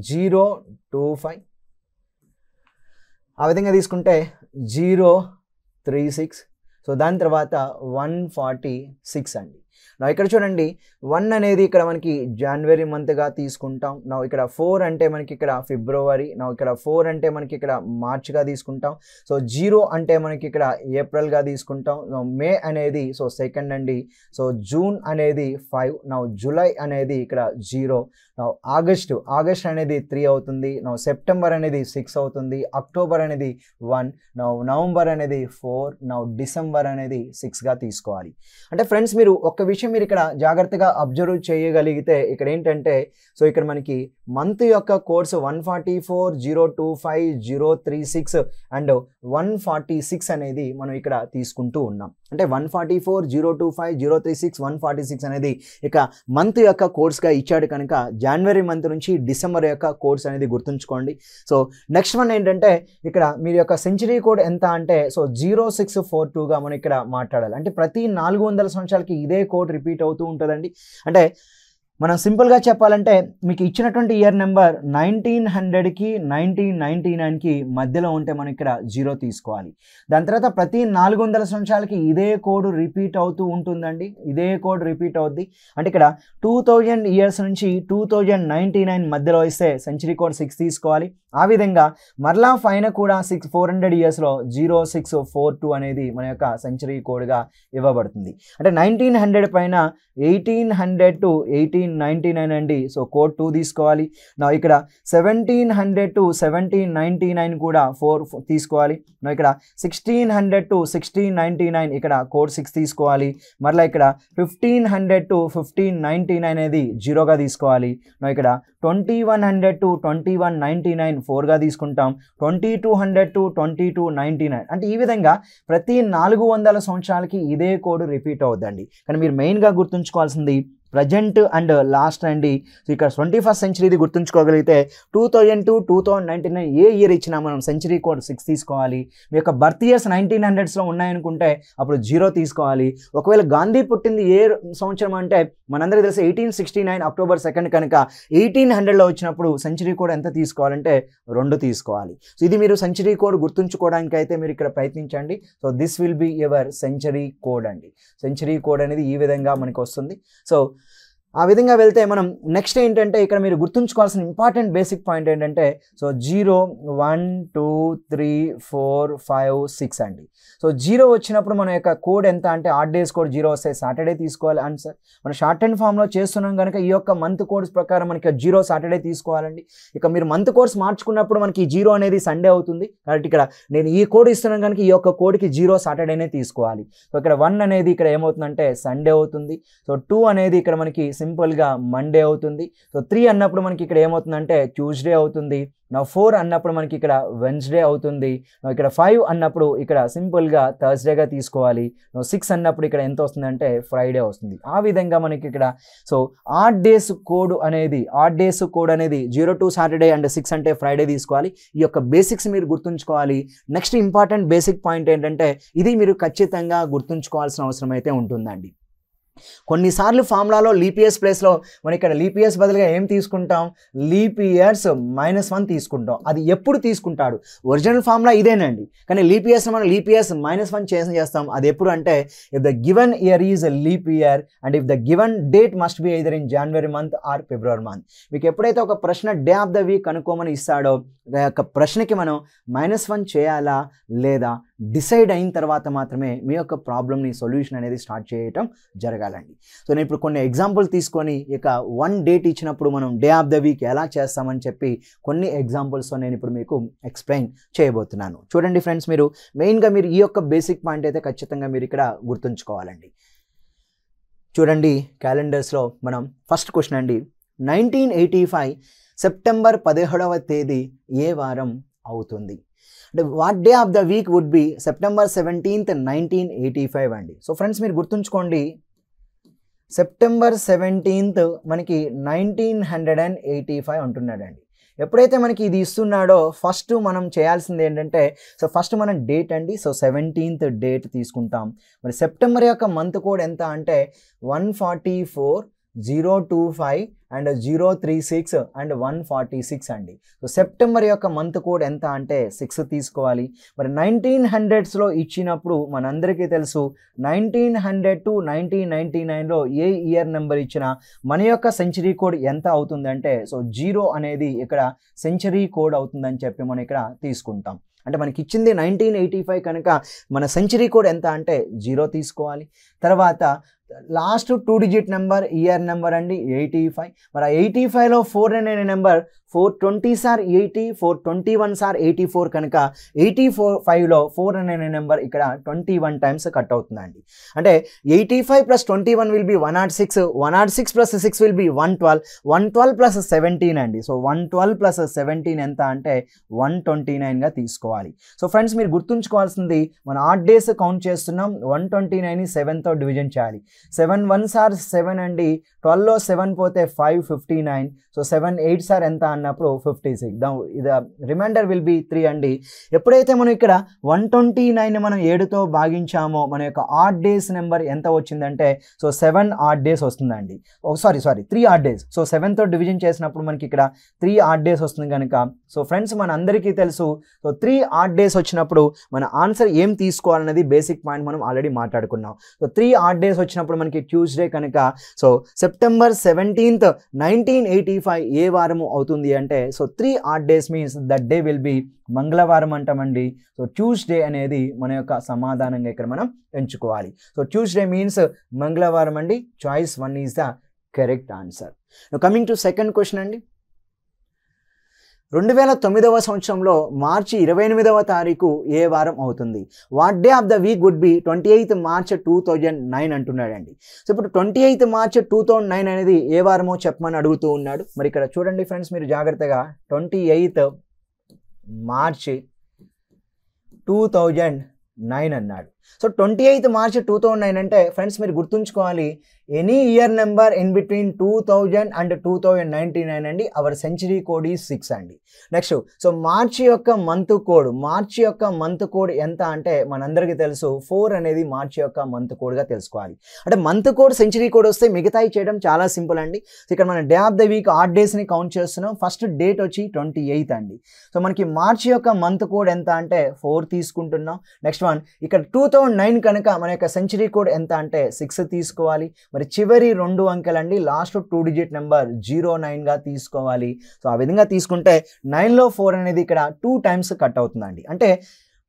025 ఆ విధంగా తీసుకుంటే 036. సో దాని తర్వాత 146 అండి. ఇక్కడ చూడండి 1 అనేది ఇక్కడ మనకి జనవరి మంత్గా తీసుకుంటాం. ఇక్కడ 4 అంటే మనకి ఇక్కడ ఫిబ్రవరి. ఇక్కడ 4 అంటే మనకి ఇక్కడ మార్చ్గా తీసుకుంటాం. సో 0 అంటే మనకి ఇక్కడ ఏప్రిల్గా తీసుకుంటాం. మే అనేది 2nd అండి. సో జూన్ అనేది 5. జూలై అనేది ఇక్కడ 0. ఆగస్ట్ అనేది 3 అవుతుంది. సెప్టెంబర్ అనేది 6 అవుతుంది. అక్టోబర్ అనేది 1. నవంబర్ అనేది 4. డిసెంబర్ అనేది 6గా తీసుకోవాలి. అంటే ఫ్రెండ్స్, మీరు ఒక్క విషయం మీరు ఇక్కడ జాగ్రత్తగా అబ్జర్వ్ చేయగలిగితే ఇక్కడ ఏంటంటే, సో ఇక్కడ మనకి మంత్ యొక్క కోడ్స్ 144 025 036 అండ్ 146 అనేది మనం ఇక్కడ తీసుకుంటూ ఉన్నాం. అంటే 144 025 036 146 అనేది ఇక మంత్ యొక్క కోడ్స్గా ఇచ్చాడు కనుక జనవరి మంత్ నుంచి డిసెంబర్ యొక్క కోడ్స్ అనేది గుర్తుంచుకోండి. సో నెక్స్ట్ వన్ ఏంటంటే, ఇక్కడ మీరు యొక్క సెంచరీ కోడ్ ఎంత అంటే 0642గా మనం ఇక్కడ మాట్లాడాలి. అంటే ప్రతి 400 సంవత్సరాలకి ఇదే కోడ్ రిపీట్ అవుతూ ఉంటుందండి. అంటే మనం సింపుల్గా చెప్పాలంటే మీకు ఇచ్చినటువంటి ఇయర్ నెంబర్ 1900కి 1999కి మధ్యలో ఉంటే మనం ఇక్కడ 0 తీసుకోవాలి. దాని తర్వాత ప్రతి 400 సంవత్సరాలకి ఇదే కోడ్ రిపీట్ అవుతూ ఉంటుందండి. ఇదే కోడ్ రిపీట్ అవుద్ది. అంటే ఇక్కడ 2000 years నుంచి 2099 మధ్యలో ఇస్తే సెంచరీ కోడ్ 6 తీసుకోవాలి. ఆ విధంగా మరలా పైన కూడా 400 yearsలో 0642 అనేది మన యొక్క సెంచరీ కోడ్గా ఇవ్వబడుతుంది. అంటే 1900 పైన 1800 to 1899 అండి. సో కోడ్ 2 తీసుకోవాలి. ఇక్కడ 1700 to 1799 కూడా 4 తీసుకోవాలి. ఇక్కడ 1600 to 1699 ఇక్కడ కోడ్ 6 తీసుకోవాలి. మరలా ఇక్కడ 1500 to 1599 అనేది 0గా తీసుకోవాలి. ఇక్కడ 2100 to 2199 4గా తీసుకుంటాం. 2200 to 2299 అంటే ఈ విధంగా ప్రతి 400 సంవత్సరాలకి ఇదే కోడ్ రిపీట్ అవుద్దండి. కానీ మీరు మెయిన్గా గుర్తుంచుకోవాల్సింది ప్రజెంట్ అండ్ లాస్ట్ అండి. సో ఇక్కడ 21st century గుర్తుంచుకోగలిగితే 2000 to 2099 A year ఇచ్చినా మనం సెంచరీ కోడ్ 6 తీసుకోవాలి. మీ యొక్క బర్త్ ఇయర్స్ 1900sలో ఉన్నాయనుకుంటే అప్పుడు 0 తీసుకోవాలి. ఒకవేళ గాంధీ పుట్టింది ఏ సంవత్సరం అంటే మనందరికీ తెలిసి 1869 October 2 కనుక 1800లో వచ్చినప్పుడు సెంచరీ కోడ్ ఎంత తీసుకోవాలంటే 2 తీసుకోవాలి. సో ఇది మీరు సెంచరీ కోడ్ గుర్తుంచుకోవడానికి అయితే మీరు ఇక్కడ ప్రయత్నించండి. So this will be your century code అండి. సెంచరీ కోడ్ అనేది ఈ విధంగా మనకు వస్తుంది. సో ఆ విధంగా వెళ్తే మనం నెక్స్ట్ ఏంటంటే ఇక్కడ మీరు గుర్తుంచుకోవాల్సిన ఇంపార్టెంట్ బేసిక్ పాయింట్ ఏంటంటే, సో 0 1 2 3 4 5 6 అండి. సో 0 వచ్చినప్పుడు మన యొక్క కోడ్ ఎంత అంటే ఆడ్ డేస్ కోడ్ 0 వస్తే సాటర్డే తీసుకోవాలి ఆన్సర్. మనం షార్ట్ అండ్ ఫామ్లో చేస్తున్నాం కనుక ఈ యొక్క మంత్ కోడ్స్ ప్రకారం మనకి 0 సాటర్డే తీసుకోవాలండి. ఇక మీరు మంత్ కోడ్స్ మార్చుకున్నప్పుడు మనకి 0 అనేది సండే అవుతుంది. కాబట్టి ఇక్కడ నేను ఈ కోడ్ ఇస్తున్నాను కనుక ఈ యొక్క కోడ్కి 0 సాటర్డేనే తీసుకోవాలి. సో ఇక్కడ 1 అనేది ఇక్కడ ఏమవుతుందంటే సండే అవుతుంది. సో 2 అనేది ఇక్కడ మనకి సింపుల్గా మండే అవుతుంది. సో 3 అన్నప్పుడు మనకి ఇక్కడ ఏమవుతుందంటే ట్యూస్డే అవుతుంది. 4 అన్నప్పుడు మనకి ఇక్కడ వెన్స్డే అవుతుంది. ఇక్కడ 5 అన్నప్పుడు ఇక్కడ సింపుల్గా థర్స్డేగా తీసుకోవాలి. 6 అన్నప్పుడు ఇక్కడ ఎంత వస్తుందంటే ఫ్రైడే వస్తుంది. ఆ విధంగా మనకి ఇక్కడ సో ఆడ్ డేస్ కోడ్ అనేది 0 to సాటర్డే అండ్ 6 అంటే ఫ్రైడే తీసుకోవాలి. ఈ యొక్క బేసిక్స్ మీరు గుర్తుంచుకోవాలి. నెక్స్ట్ ఇంపార్టెంట్ బేసిక్ పాయింట్ ఏంటంటే ఇది మీరు ఖచ్చితంగా గుర్తుంచుకోవాల్సిన అవసరం అయితే ఉంటుందండి. కొన్నిసార్లు ఫార్ములాలో లీప్ ఇయర్స్ ప్లేస్లో మనం ఇక్కడ లీప్ ఇయర్స్ బదులుగా ఏం తీసుకుంటాం, లీప్ ఇయర్స్ -1 తీసుకుంటాం. అది ఎప్పుడు తీసుకుంటాడు, ఒరిజినల్ ఫార్ములా ఇదేనండి, కానీ లీప్ ఇయర్స్ మనం లీప్ ఇయర్స్ -1 చేస్తాం. అది ఎప్పుడు అంటే if the given year is leap year and if the given date must be either in January month or February month. మీకు ఎప్పుడైతే ఒక ప్రశ్న డే ఆఫ్ ద వీక్ కనుక్కోమని ఇస్తాడో ఆ యొక్క ప్రశ్నకి మనం -1 చేయాలా లేదా డిసైడ్ అయిన తర్వాత మాత్రమే మీ యొక్క ప్రాబ్లమ్ని సొల్యూషన్ అనేది స్టార్ట్ చేయటం జరగాలండి. సో నేను ఇప్పుడు కొన్ని ఎగ్జాంపుల్ తీసుకొని ఇక 1 డేట్ ఇచ్చినప్పుడు మనం డే ఆఫ్ ద వీక్ ఎలా చేస్తామని చెప్పి కొన్ని ఎగ్జాంపుల్స్తో నేను ఇప్పుడు మీకు ఎక్స్ప్లెయిన్ చేయబోతున్నాను. చూడండి ఫ్రెండ్స్, మీరు మెయిన్గా మీరు ఈ యొక్క బేసిక్ పాయింట్ అయితే ఖచ్చితంగా మీరు ఇక్కడ గుర్తుంచుకోవాలండి. చూడండి క్యాలెండర్స్లో మనం ఫస్ట్ క్వశ్చన్ అండి, 1985 సెప్టెంబర్ 17వ తేదీ ఏ వారం అవుతుంది? అంటే what day of the week would be September 17th 1985 అండి. సో ఫ్రెండ్స్ మీరు గుర్తుంచుకోండి, సెప్టెంబర్ 17th మనకి 1985 అంటున్నాడండి. ఎప్పుడైతే మనకి ఇది ఇస్తున్నాడో ఫస్ట్ మనం చేయాల్సింది ఏంటంటే సో ఫస్ట్ మనం డేట్ అండి, సో 17th డేట్ తీసుకుంటాం. మరి సెప్టెంబర్ యొక్క మంత్ కోడ్ ఎంత అంటే 144, 025 అండ్ 036 అండ్ 146 అండి. సో సెప్టెంబర్ యొక్క మంత్ కోడ్ ఎంత అంటే 6 తీసుకోవాలి. మరి 1900స్లో ఇచ్చినప్పుడు మనందరికీ తెలుసు 1900 to 1999లో ఏ ఇయర్ నెంబర్ ఇచ్చినా మన యొక్క సెంచరీ కోడ్ ఎంత అవుతుందంటే సో 0 అనేది ఇక్కడ సెంచరీ కోడ్ అవుతుందని చెప్పి మనం ఇక్కడ తీసుకుంటాం. అంటే మనకి ఇచ్చింది 1985 కనుక మన సెంచరీ కోడ్ ఎంత అంటే 0 తీసుకోవాలి. తర్వాత last 2 digit number year number అండి 85. మరి ఆ 85లో 4 అనే నెంబర్ 420 సార్ 80, 421 సార్ 84 కనుక 85లో 4 అనే నెంబర్ ఇక్కడ 21 టైమ్స్ కట్ అవుతుందండి. అంటే 85 + 21 విల్ బి 106, 106 + 6 విల్ బి 112, 112 + 17 అండి. సో 112 + 17 ఎంత అంటే 129గా తీసుకోవాలి. సో ఫ్రెండ్స్ మీరు గుర్తుంచుకోవాల్సింది మన ఆడ్ డేస్ కౌంట్ చేస్తున్నాం, 129ని 7తో డివిజన్ చేయాలి. 7 1s ఆర్ 7 అండి, 12లో 7 పోతే 5, 59. సో 7 8s ఆర్ ఎంత అన్నప్పుడు 56. ఇది రిమైండర్ విల్ బి 3 అండి. ఎప్పుడైతే మనం ఇక్కడ 129 మనం 7తో భాగించామో మన యొక్క ఆడ్ డేస్ నెంబర్ ఎంత వచ్చిందంటే సో 7 ఆడ్ డేస్ వస్తుందండి. Sorry 3 odd days. సో 7తో డివిజన్ చేసినప్పుడు మనకి ఇక్కడ 3 ఆడ్ డేస్ వస్తుంది కనుక సో ఫ్రెండ్స్ మన అందరికీ తెలుసు సో 3 ఆడ్ డేస్ వచ్చినప్పుడు మన ఆన్సర్ ఏం తీసుకోవాలనేది బేసిక్ పాయింట్ మనం ఆల్రెడీ మాట్లాడుకున్నాం. సో 3 ఆడ్ డేస్ వచ్చినప్పుడు మనకి ట్యూస్డే కనుక సో సెప్టెంబర్ 17th 1985 ఏ వారము అవుతుంది అంటే so 3 odd days means that day will be మంగళవారం అంటామండి. సో ట్యూస్డే అనేది మన యొక్క సమాధానంగా ఇక్కడ మనం ఎంచుకోవాలి. సో ట్యూస్డే మీన్స్ మంగళవారం అండి. Choice 1 is the correct answer. Coming to second question అండి, 2009వ సంవత్సరంలో మార్చి 28వ తారీఖు ఏ వారం అవుతుంది? What day of the week would be 28th March 2009 అంటున్నాడండి. సో ఇప్పుడు 28th March 2009 అనేది ఏ వారమో చెప్పమని అడుగుతూ ఉన్నాడు. మరి ఇక్కడ చూడండి ఫ్రెండ్స్ మీరు జాగ్రత్తగా 28th March 2009 అన్నాడు. సో 28th March 2009 అంటే ఫ్రెండ్స్ మీరు గుర్తుంచుకోవాలి any year number in between 2000 and 2099 అండి. అవర్ సెంచరీ కోడ్ ఈజ్ 6 అండి. నెక్స్ట్ సో మార్చి యొక్క మంత్ కోడ్ ఎంత అంటే మనందరికీ తెలుసు 4 అనేది మార్చి యొక్క మంత్ కోడ్గా తెలుసుకోవాలి. అంటే మంత్ కోడ్ సెంచరీ కోడ్ వస్తే మిగతాయి చేయడం చాలా సింపుల్ అండి. సో ఇక్కడ మనం day of the week odd డేస్ని కౌంట్ చేస్తున్నాం. ఫస్ట్ డేట్ వచ్చి 28th అండి. సో మనకి మార్చి యొక్క మంత్ కోడ్ ఎంత అంటే 4 తీసుకుంటున్నాం. నెక్స్ట్ వన్ ఇక్కడ 2009 కనుక మన యొక్క సెంచరీ కోడ్ ఎంత అంటే 6 తీసుకోవాలి. మరి చివరి 2 అంకెలండి, లాస్ట్ 2 డిజిట్ నెంబర్ 09గా తీసుకోవాలి. సో ఆ విధంగా తీసుకుంటే 9లో 4 అనేది ఇక్కడ 2 టైమ్స్ కట్ అవుతుందండి. అంటే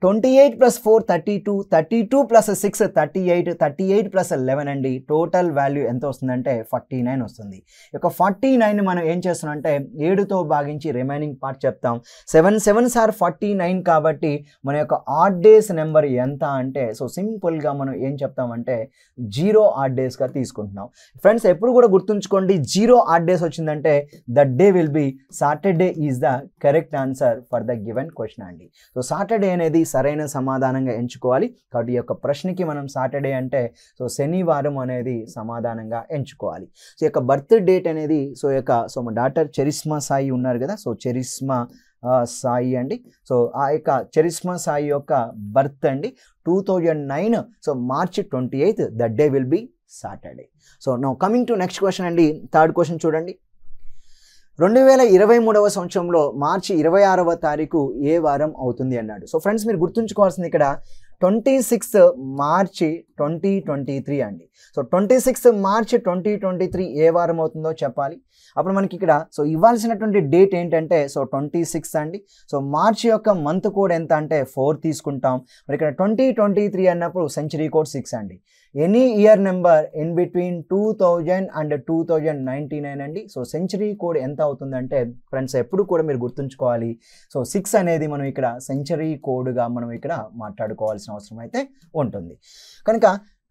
28 ప్లస్ 4 32, 32 ప్లస్ 6 38, 38 ప్లస్ 11 అండి. టోటల్ వాల్యూ ఎంత వస్తుందంటే 49 వస్తుంది. ఇక 49 మనం ఏం చేస్తున్నాం అంటే 7తో భాగించి రిమైనింగ్ పార్ట్ చెప్తాం. 7 7s ఆర్ 49 కాబట్టి మన యొక్క ఆడ్ డేస్ నెంబర్ ఎంత అంటే సో సింపుల్గా మనం ఏం చెప్తామంటే 0 ఆడ్ డేస్గా తీసుకుంటున్నాం. ఫ్రెండ్స్ ఎప్పుడు కూడా గుర్తుంచుకోండి, 0 ఆడ్ డేస్ వచ్చిందంటే that day will be Saturday is the correct answer for the given question అండి. సో సాటర్డే అనేది సరైన సమాధానంగా ఎంచుకోవాలి. కాబట్టి ఈ యొక్క ప్రశ్నకి మనం సాటర్డే అంటే సో శనివారం అనేది సమాధానంగా ఎంచుకోవాలి. సో యొక్క బర్త్ డేట్ అనేది సో మా డాటర్ చరిష్మా సాయి ఉన్నారు కదా, సో చరిష్మా సాయి అండి. సో ఆ యొక్క చరిష్మా సాయి యొక్క బర్త్ అండి 2009, so March 28, that day will be Saturday. So now coming to next question అండి. థర్డ్ క్వశ్చన్ చూడండి. 2023వ సంవత్సరంలో మార్చి 26వ తారీఖు ఏ వారం అవుతుంది అన్నాడు. సో ఫ్రెండ్స్ మీరు గుర్తుంచుకోవాల్సింది ఇక్కడ 26 మార్చి 2023 అండి. సో 26 మార్చి 2023 ఏ వారం అవుతుందో చెప్పాలి. అప్పుడు మనకి ఇక్కడ సో ఇవ్వాల్సినటువంటి డేట్ ఏంటంటే సో 26 అండి. సో మార్చి యొక్క మంత్ కోడ్ ఎంత అంటే 4 తీసుకుంటాం. మరి ఇక్కడ 2023 అన్నప్పుడు సెంచరీ కోడ్ 6 అండి. Any year number in between 2000 and 2099 అండి. సో సెంచరీ కోడ్ ఎంత అవుతుందంటే ఫ్రెండ్స్ ఎప్పుడు కూడా మీరు గుర్తుంచుకోవాలి, సో 6 అనేది మనం ఇక్కడ సెంచరీ కోడ్గా మనం ఇక్కడ మాట్లాడుకోవాల్సిన అవసరం అయితే ఉంటుంది. కనుక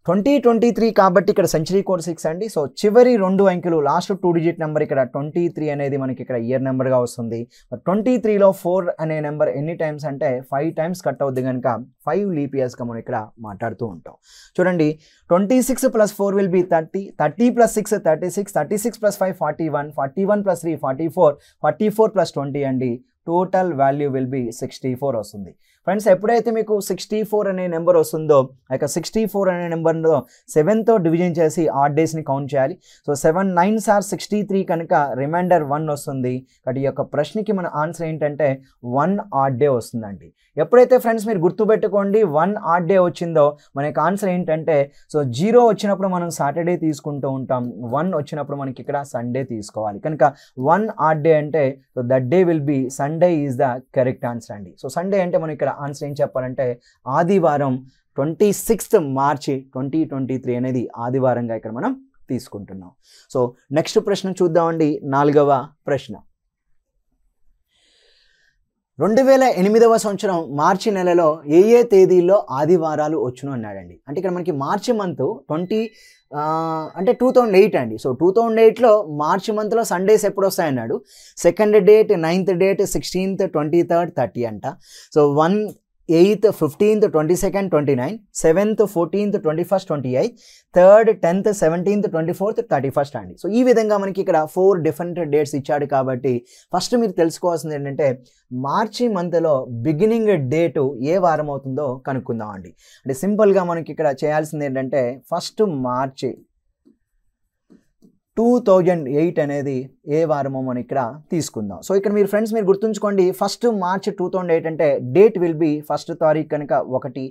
2023 కాబట్టి ఇక్కడ సెంచరీ కోడ్ 6 అండి. సో చివరి 2 అంకెలు లాస్ట్ 2 డిజిట్ నెంబర్ ఇక్కడ 23 అనేది మనకి ఇక్కడ ఇయర్ నెంబర్గా వస్తుంది. 23లో 4 అనే నెంబర్ ఎన్ని టైమ్స్ అంటే 5 టైమ్స్ కట్ అవుద్ది కనుక 5 లీప్ ఇయర్స్గా మనం ఇక్కడ మాట్లాడుతూ ఉంటాం. చూడండి 26 plus 4 will be 30, 30 plus 6 36, 36 plus 5 41, 41 plus 3 44, 44 plus 20 అండి. టోటల్ వాల్యూ విల్ బి 64 వస్తుంది. ఫ్రెండ్స్ ఎప్పుడైతే మీకు 64 అనే నెంబర్ వస్తుందో ఆ యొక్క 64 అనే నెంబర్లో 7తో డివిజన్ చేసి ఆడ్ డేస్ని కౌంట్ చేయాలి. సో 7 9s ఆర్ 63 కనుక రిమైండర్ 1 వస్తుంది. కాబట్టి ఈ యొక్క ప్రశ్నకి మన ఆన్సర్ ఏంటంటే 1 ఆడ్ డే వస్తుందండి. ఎప్పుడైతే ఫ్రెండ్స్ మీరు గుర్తుపెట్టుకోండి 1 ఆడ్ డే వచ్చిందో మన యొక్క ఆన్సర్ ఏంటంటే సో 0 వచ్చినప్పుడు మనం సాటర్డే తీసుకుంటూ ఉంటాం, 1 వచ్చినప్పుడు మనకి ఇక్కడ సండే తీసుకోవాలి. కనుక 1 ఆడ్ డే అంటే so that day will be Sunday is the correct answer అండి. సో సండే అంటే మనం ఇక్కడ ఆన్సర్ ఏం చెప్పాలంటే ఆదివారం 26th మార్చి 2023 అనేది ఆదివారంగా ఇక్కడ మనం తీసుకుంటున్నాం. సో నెక్స్ట్ ప్రశ్న చూద్దామండి. 4వ ప్రశ్న. 2008వ సంవత్సరం మార్చి నెలలో ఏ తేదీల్లో ఆదివారాలు వచ్చును అన్నాడండి. అంటే ఇక్కడ మనకి మార్చి మంత్ 2008 అండి. సో 2008లో మార్చి మంత్లో సండేస్ ఎప్పుడు వస్తాయన్నాడు. 2nd date, 9th date, 16th, 23rd, 30 అంట. So 1 8th 15th 22nd 29, 7th 14th 21st 28, 3rd 10th 17th 24th 31st అండి. సో ఈ విధంగా మనకి ఇక్కడ 4 డిఫరెంట్ డేట్స్ ఇచ్చాడు. కాబట్టి ఫస్ట్ మీరు తెలుసుకోవాల్సింది ఏంటంటే మార్చి మంత్లో బిగినింగ్ డేటు ఏ వారం అవుతుందో కనుక్కుందాం అండి. అంటే సింపుల్గా మనకి ఇక్కడ చేయాల్సింది ఏంటంటే ఫస్ట్ మార్చి 2008 అనేది ఏ వారమో మనం ఇక్కడ తీసుకుందాం. సో ఇక్కడ మీరు ఫ్రెండ్స్ మీరు గుర్తుంచుకోండి, ఫస్ట్ మార్చ్ 2008 అంటే డేట్ విల్ బి 1st తారీఖు కనుక 1,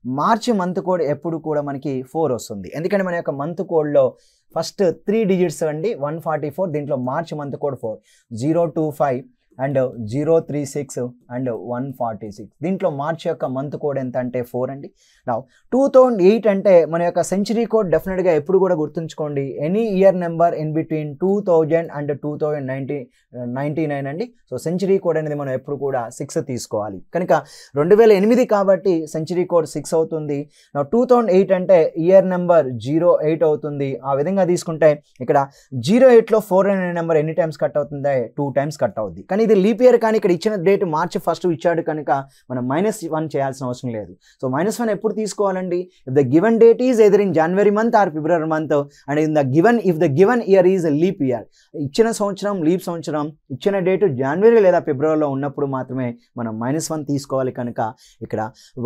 మార్చి మంత్ కోడ్ ఎప్పుడు కూడా మనకి 4 వస్తుంది. ఎందుకంటే మన యొక్క మంత్ కోడ్లో ఫస్ట్ 3 డిజిట్స్ అండి 144, దీంట్లో మార్చి మంత్ కోడ్ 4, 025 అండ్ 036 అండ్ 146. దీంట్లో మార్చ్ యొక్క మంత్ కోడ్ ఎంత అంటే 4 అండి. నా 2008 అంటే మన యొక్క సెంచరీ కోడ్ డెఫినెట్గా ఎప్పుడు కూడా గుర్తుంచుకోండి, any year number in between 2000 and 2099 అండి. సో సెంచరీ కోడ్ అనేది మనం ఎప్పుడు కూడా 6 తీసుకోవాలి. కనుక 2008 కాబట్టి సెంచరీ కోడ్ 6 అవుతుంది. నా 2008 అంటే ఇయర్ నెంబర్ 08 అవుతుంది. ఆ విధంగా తీసుకుంటే ఇక్కడ 08లో 4 అనే నెంబర్ ఎన్ని టైమ్స్ కట్ అవుతుంది? 2 టైమ్స్ కట్ అవుతుంది. కానీ ఇది లీప్ ఇయర్, కానీ ఇక్కడ ఇచ్చిన డేట్ మార్చి 1 ఇచ్చాడు కనుక మనం -1 చేయాల్సిన అవసరం లేదు. సో -1 ఎప్పుడు తీసుకోవాలండి? If the given date is either in January month or February month and if the given year is leap year, ఇచ్చిన సంవత్సరం లీప్ సంవత్సరం, ఇచ్చిన డేట్ జనవరి లేదా ఫిబ్రవరిలో ఉన్నప్పుడు మాత్రమే మనం -1 తీసుకోవాలి. కనుక ఇక్కడ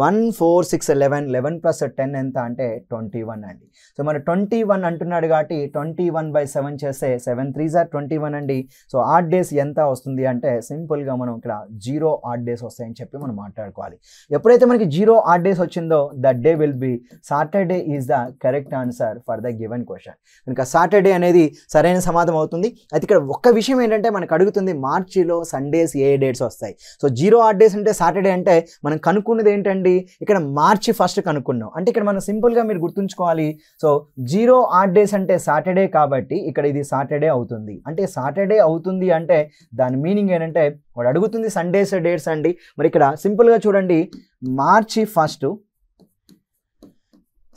1 4 6 11, 11 + 10 ఎంత అంటే 21 అండి. సో మరి 21 అంటున్నాడు కాబట్టి 21/7 చేస్తే 7 3s are 21 అండి. సో ఆడ్ డేస్ ఎంత వస్తుంది అంటే అంటే సింపుల్గా మనం ఇక్కడ 0 ఆడ్ డేస్ వస్తాయని చెప్పి మనం మాట్లాడుకోవాలి. ఎప్పుడైతే మనకి 0 ఆడ్ డేస్ వచ్చిందో that day will be Saturday is the correct answer for the given question. కనుక సాటర్డే అనేది సరైన సమాధానం అవుతుంది. అయితే ఇక్కడ ఒక్క విషయం ఏంటంటే మనకు అడుగుతుంది మార్చిలో సండేస్ ఏ డేట్స్ వస్తాయి. సో 0 ఆడ్ డేస్ అంటే సాటర్డే అంటే మనం కనుక్కున్నది ఏంటండి, ఇక్కడ మార్చి 1 కనుక్కున్నాం. అంటే ఇక్కడ మనం సింపుల్గా మీరు గుర్తుంచుకోవాలి. సో 0 ఆడ్ డేస్ అంటే సాటర్డే కాబట్టి ఇక్కడ ఇది సాటర్డే అవుతుంది. అంటే సాటర్డే అవుతుంది అంటే దాని మీనింగ్ ఏంటంటే వాడు అడుగుతుంది సండేస్ డేట్స్ అండి. మరి ఇక్కడ సింపుల్గా చూడండి, మార్చి 1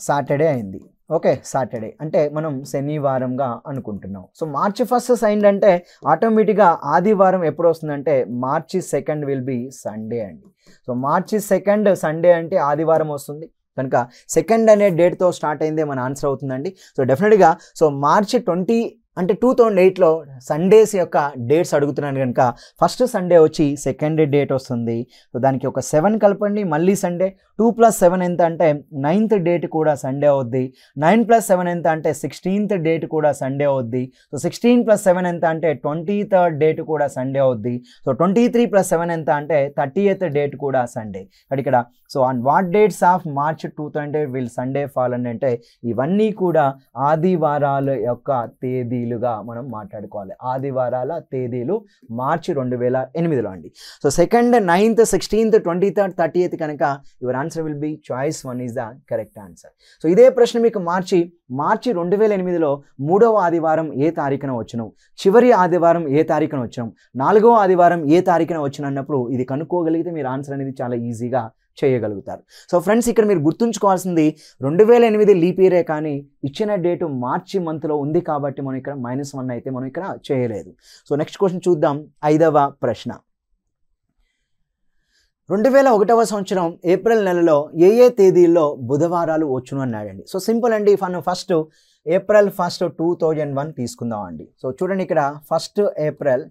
సాటర్డే అయింది. ఓకే, సాటర్డే అంటే మనం శనివారంగా అనుకుంటున్నాం. సో మార్చి 1 సైన్ అంటే ఆటోమేటిక్గా ఆదివారం ఎప్పుడు వస్తుందంటే మార్చి 2 విల్ బి సండే అండి. సో మార్చి 2 సండే అంటే ఆదివారం వస్తుంది. కనుక 2 అనే డేట్తో స్టార్ట్ అయిందే మన ఆన్సర్ అవుతుందండి. సో డెఫినెట్గా సో మార్చి 20 అంటే 2008లో సండేస్ యొక్క డేట్స్ అడుగుతున్నాను కనుక ఫస్ట్ సండే వచ్చి 2nd డేట్ వస్తుంది. సో దానికి ఒక 7 కలపండి, మళ్ళీ సండే. 2 + 7 ఎంత అంటే 9th డేట్ కూడా సండే అవుద్ది. 9 + 7 ఎంత అంటే 16th డేట్ కూడా సండే అవుద్ది. సో 16 + 7 ఎంత అంటే 23rd డేట్ కూడా సండే అవుద్ది. సో 23 + 7 ఎంత అంటే 30th డేట్ కూడా సండే. ఇక్కడ so on what dates of March 2008 will Sunday fall అని అంటే ఇవన్నీ కూడా ఆదివారాల యొక్క తేదీలుగా మనం మాట్లాడుకోవాలి. ఆదివారాల తేదీలు మార్చి 2008లో అండి. So 2nd, 9th, 16th, 23rd, 30th కనుక your answer will B choice 1 is the correct answer. So ఇదే ప్రశ్న మీకు మార్చి 2008లో 3వ ఆదివారం ఏ తారీఖున వచ్చును, చివరి ఆదివారం ఏ తారీఖున వచ్చును, 4వ ఆదివారం ఏ తారీఖున వచ్చును అన్నప్పుడు ఇది కనుక్కోగలిగితే మీరు ఆన్సర్ అనేది చాలా ఈజీగా చేయగలుగుతారు. సో ఫ్రెండ్స్ ఇక్కడ మీరు గుర్తుంచుకోవాల్సింది 2008 లీప్ ఇయరే కానీ ఇచ్చిన డేటు మార్చి మంత్లో ఉంది కాబట్టి మనం ఇక్కడ -1 అయితే మనం ఇక్కడ చేయలేదు. సో నెక్స్ట్ క్వశ్చన్ చూద్దాం. 5వ ప్రశ్న. 2001వ సంవత్సరం ఏప్రిల్ నెలలో ఏ తేదీల్లో బుధవారాలు వచ్చును అన్నాడండి. సో సింపుల్ అండి. ఫస్ట్ ఏప్రిల్ 1, 2001 తీసుకుందాం అండి. సో చూడండి ఇక్కడ 1 ఏప్రిల్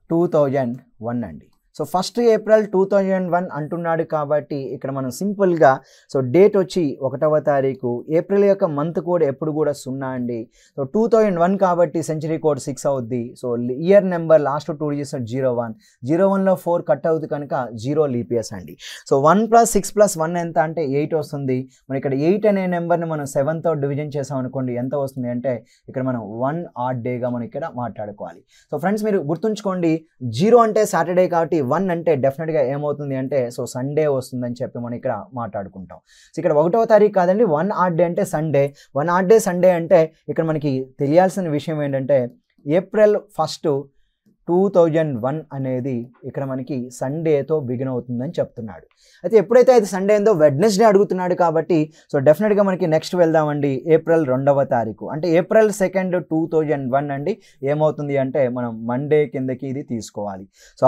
2001 అండి. సో 1 ఏప్రిల్ 2001 అంటున్నాడు కాబట్టి ఇక్కడ మనం సింపుల్గా సో డేట్ వచ్చి 1వ తారీఖు, ఏప్రిల్ యొక్క మంత్ కోడ్ ఎప్పుడు కూడా 0 అండి. సో 2001 కాబట్టి సెంచరీ కోడ్ 6 అవుద్ది. So year number last 2 digits 01, 01లో 4 cut అవుతుంది కనుక 0 లీప్ ఇయర్స్ అండి. సో 1 + 6 + 1 ఎంత అంటే 8 వస్తుంది. మనం ఇక్కడ 8 అనే నెంబర్ని మనం 7తో డివిజన్ చేసాం అనుకోండి, ఎంత వస్తుంది అంటే ఇక్కడ మనం 1 ఆడ్ డేగా మనం ఇక్కడ మాట్లాడుకోవాలి. సో ఫ్రెండ్స్ మీరు గుర్తుంచుకోండి, 0 అంటే సాటర్డే కాబట్టి 1 అంటే డెఫినెట్గా ఏమవుతుంది అంటే సో సండే వస్తుందని చెప్పి మనం ఇక్కడ మాట్లాడుకుంటాం. సో ఇక్కడ 1వ తారీఖు కాదండి, 1 ఆడ్ డే అంటే సండే. 1 ఆడ్ డే సండే అంటే ఇక్కడ మనకి తెలియాల్సిన విషయం ఏంటంటే ఏప్రిల్ 1, 2001 అనేది ఇక్కడ మనకి సండేతో బిగిన్ అవుతుందని చెప్తున్నాడు. అయితే ఎప్పుడైతే అది సండే అయిందో వెడ్నెస్డే అడుగుతున్నాడు కాబట్టి సో డెఫినెట్గా మనకి నెక్స్ట్ వెళ్దామండి. ఏప్రిల్ 2వ తారీఖు అంటే ఏప్రిల్ 2, 2001 అండి. ఏమవుతుంది అంటే మనం మండే కిందకి ఇది తీసుకోవాలి. సో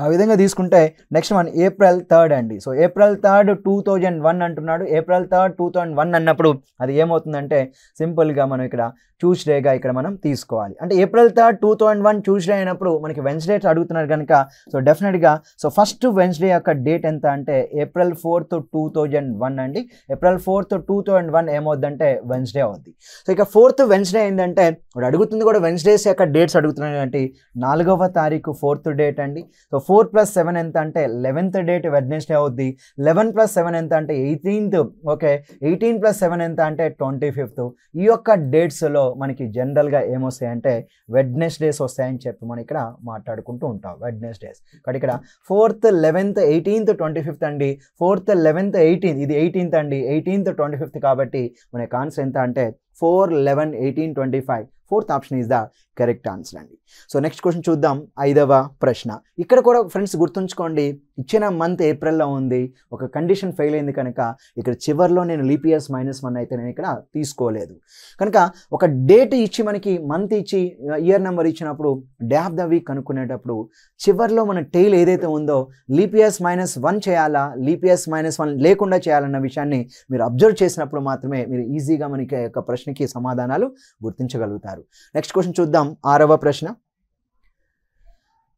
ఆ విధంగా తీసుకుంటే నెక్స్ట్ మన ఏప్రిల్ 3 అండి. సో ఏప్రిల్ 3, 2001 అంటున్నాడు. ఏప్రిల్ 3, 2001 అన్నప్పుడు అది ఏమవుతుందంటే సింపుల్గా మనం ఇక్కడ ట్యూస్డేగా ఇక్కడ మనం తీసుకోవాలి. అంటే ఏప్రిల్ 3, 2001 ట్యూస్డే అయినప్పుడు మనకి వెన్స్డే అడుగుతున్నారు కనుక సో డెఫినెట్గా సో ఫస్ట్ వెన్స్డే యొక్క డేట్ ఎంత అంటే ఏప్రిల్ 4, 2001 అండి. ఏప్రిల్ 4, 2001 ఏమవుద్దంటే వెన్స్డే అవుద్ది. సో ఇక 4th వెన్స్డే ఏంటంటే వాడు అడుగుతుంది కూడా వెన్స్డేస్ యొక్క డేట్స్ అడుగుతున్నాడు అంటే 4వ తారీఖు 4th డేట్ అండి. సో 4 + 7 ఎంత అంటే 11th డేట్ వెడ్నెస్డే అవుద్ది. 11 + 7 ఎంత అంటే 18th. ఓకే, 18 + 7 ఎంత అంటే 25th. ఈ యొక్క డేట్స్లో మనకి జనరల్గా ఏమొస్తాయంటే వెడ్నెస్డేస్ వస్తాయని చెప్పి మనం ఇక్కడ మాట్లాడుకుంటూ ఉంటాం. వెడ్నెస్డేస్ కాబట్టి ఇక్కడ 4th, 11th, 18th, 25th అండి. 4th, 11th, 18th ఇది 18th అండి. 18th, 25th కాబట్టి మన యొక్క ఆన్సర్ ఎంత అంటే 4, 11, 18, 25. 4th option is the correct answer అండి. సో నెక్స్ట్ క్వశ్చన్ చూద్దాం. 5వ ప్రశ్న. ఇక్కడ కూడా ఫ్రెండ్స్ గుర్తుంచుకోండి, ఇచ్చిన మంత్ ఏప్రిల్లో ఉంది, ఒక కండిషన్ ఫెయిల్ అయింది కనుక ఇక్కడ చివరిలో నేను లీప్ ఇయర్స్ -1 అయితే నేను ఇక్కడ తీసుకోలేదు. కనుక ఒక డేట్ ఇచ్చి మనకి మంత్ ఇచ్చి ఇయర్ నెంబర్ ఇచ్చినప్పుడు డే ఆఫ్ ద వీక్ కనుక్కునేటప్పుడు చివరిలో మన టైల్ ఏదైతే ఉందో లీప్ ఇయర్స్ -1 చేయాలా, లీప్ ఇయర్స్ -1 లేకుండా చేయాలన్న విషయాన్ని మీరు అబ్జర్వ్ చేసినప్పుడు మాత్రమే మీరు ఈజీగా మనకి యొక్క ప్రశ్నకి సమాధానాలు గుర్తించగలుగుతారు. నెక్స్ట్ క్వశ్చన్ చూద్దాం. 6వ ప్రశ్న.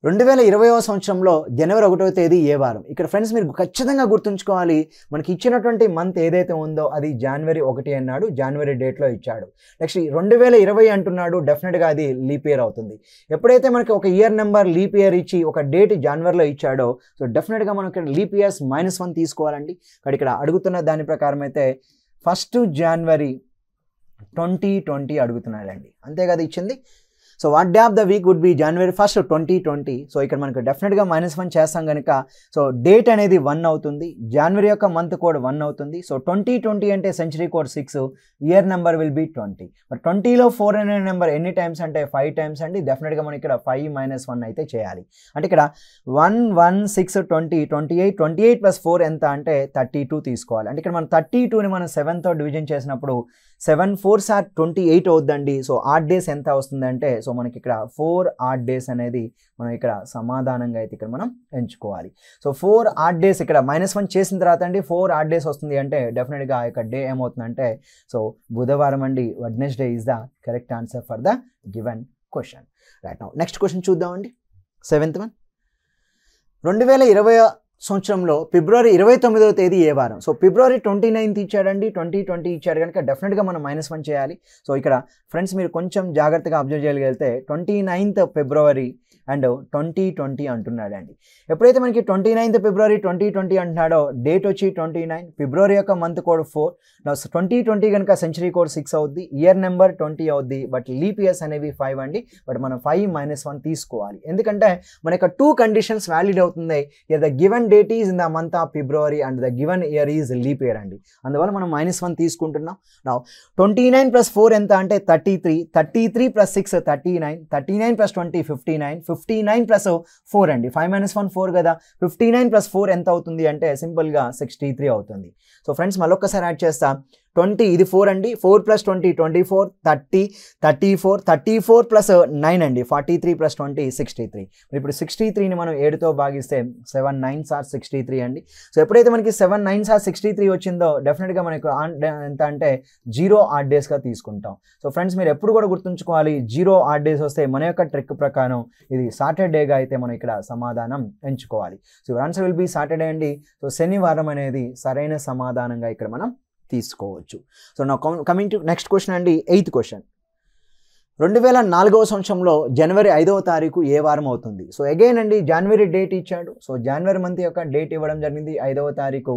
2020వ సంవత్సరంలో జనవరి 1వ తేదీ ఏ వారం? ఇక్కడ ఫ్రెండ్స్ మీరు ఖచ్చితంగా గుర్తుంచుకోవాలి, మనకి ఇచ్చినటువంటి మంత్ ఏదైతే ఉందో అది జనవరి 1 అన్నాడు, జనవరి డేట్లో ఇచ్చాడు. నెక్స్ట్ 2020 అంటున్నాడు, డెఫినెట్గా అది లీప్ ఇయర్ అవుతుంది. ఎప్పుడైతే మనకి ఒక ఇయర్ నెంబర్ లీప్ ఇయర్ ఇచ్చి ఒక డేట్ జనవరిలో ఇచ్చాడో సో డెఫినెట్గా మనం ఇక్కడ లీప్ ఇయర్స్ -1 తీసుకోవాలండి. ఇక్కడ అడుగుతున్న దాని ప్రకారం అయితే 1 జనవరి 2020 అడుగుతున్నాడండి, అంతే కదా ఇచ్చింది. So what day of the week would be January 1, 2020. So ఇక్కడ మనకు డెఫినెట్గా -1 చేస్తాం కనుక సో డేట్ అనేది 1 అవుతుంది, జనవరి యొక్క మంత్ కోడ్ 1 అవుతుంది. సో 2020 అంటే century code 6, year number will be 20. మరి 20లో 4 అనే నెంబర్ ఎన్ని టైమ్స్ అంటే 5 టైమ్స్ అండి. డెఫినెట్గా మనం ఇక్కడ 5 - 1 అయితే చేయాలి. అంటే ఇక్కడ 1 1 6 20 28 28 + 4 ఎంత అంటే 32 తీసుకోవాలి. అంటే ఇక్కడ మనం 32ని మనం 7తో డివిజన్ చేసినప్పుడు 7 4s are 28 అవుతుందండి. సో ఆడ్ డేస్ ఎంత వస్తుందంటే సో మనకి ఇక్కడ 4 ఆడ్ డేస్ అనేది మనం ఇక్కడ సమాధానంగా అయితే ఇక్కడ మనం ఎంచుకోవాలి. సో 4 ఆడ్ డేస్ ఇక్కడ -1 చేసిన తర్వాత అండి 4 ఆడ్ డేస్ వస్తుంది అంటే డెఫినెట్గా ఇక్కడ డే ఏమవుతుందంటే సో బుధవారం అండి. Wednesday is the correct answer for the given question. Right now next question చూద్దామండి. 7th one. 2020 సంవత్సరంలో ఫిబ్రవరి 29వ తేదీ ఏ వారం? సో ఫిబ్రవరి 29th ఇచ్చాడండి, 2020 ఇచ్చాడు కనుక డెఫినెట్గా మనం -1 చేయాలి. సో ఇక్కడ ఫ్రెండ్స్ మీరు కొంచెం జాగ్రత్తగా అబ్జర్వ్ చేయగలిగితే 29th ఫిబ్రవరి అండ్ 2020 అంటున్నాడండి. ఎప్పుడైతే మనకి 29th ఫిబ్రవరి 2020 అంటున్నాడో డేట్ వచ్చి 29, ఫిబ్రవరి యొక్క మంత్ కోడ్ 4, 2020 కనుక సెంచరీ కోడ్ 6 అవుద్ది, ఇయర్ నెంబర్ 20 అవుద్ది, బట్ లీప్ ఇయర్స్ అనేవి 5 అండి. బట్ మనం 5 - 1 తీసుకోవాలి, ఎందుకంటే మన యొక్క 2 కండిషన్స్ వ్యాలిడ్ అవుతుంది. The given date is in the month of February and the given year is leap year అండి. అందువల్ల మనం -1 తీసుకుంటున్నాం. నౌ 29 + 4 ఎంత అంటే 33, 33 + 6 39, 39 + 20 59, 59 + 4 అండి. 5 - 1 4 కదా. 59 + 4 ఎంత అవుతుంది అంటే సింపుల్గా 63 అవుతుంది. సో ఫ్రెండ్స్ మళ్ళొక్కసారి యాడ్ చేస్తా. 20 ఇది 4 అండి, 4 + 20 24, 30 34 34 + 9 అండి, 43 + 20 63. ఇప్పుడు 63ని మనం 7తో భాగిస్తే 7 9s are 63 అండి. సో ఎప్పుడైతే మనకి 7 9s are 63 వచ్చిందో డెఫినెట్గా మనకు ఎంత అంటే 0 ఆడ్ డేస్గా తీసుకుంటాం. సో ఫ్రెండ్స్ మీరు ఎప్పుడు కూడా గుర్తుంచుకోవాలి, 0 ఆడ్ డేస్ వస్తే మన యొక్క ట్రిక్ ప్రకారం ఇది సాటర్డేగా అయితే మనం ఇక్కడ సమాధానం ఎంచుకోవాలి. So answer will B Saturday అండి. సో శనివారం అనేది సరైన సమాధానంగా ఇక్కడ మనం తీసుకోవచ్చు. సో నా కమింగ్ టు నెక్స్ట్ క్వశ్చన్ అండి. 8th question. 2004వ సంవత్సరంలో జనవరి 5వ తారీఖు ఏ వారం అవుతుంది? సో అగైన్ అండి జనవరి డేట్ ఇచ్చాడు. సో జనవరి మంత్ యొక్క డేట్ ఇవ్వడం జరిగింది 5వ తారీఖు.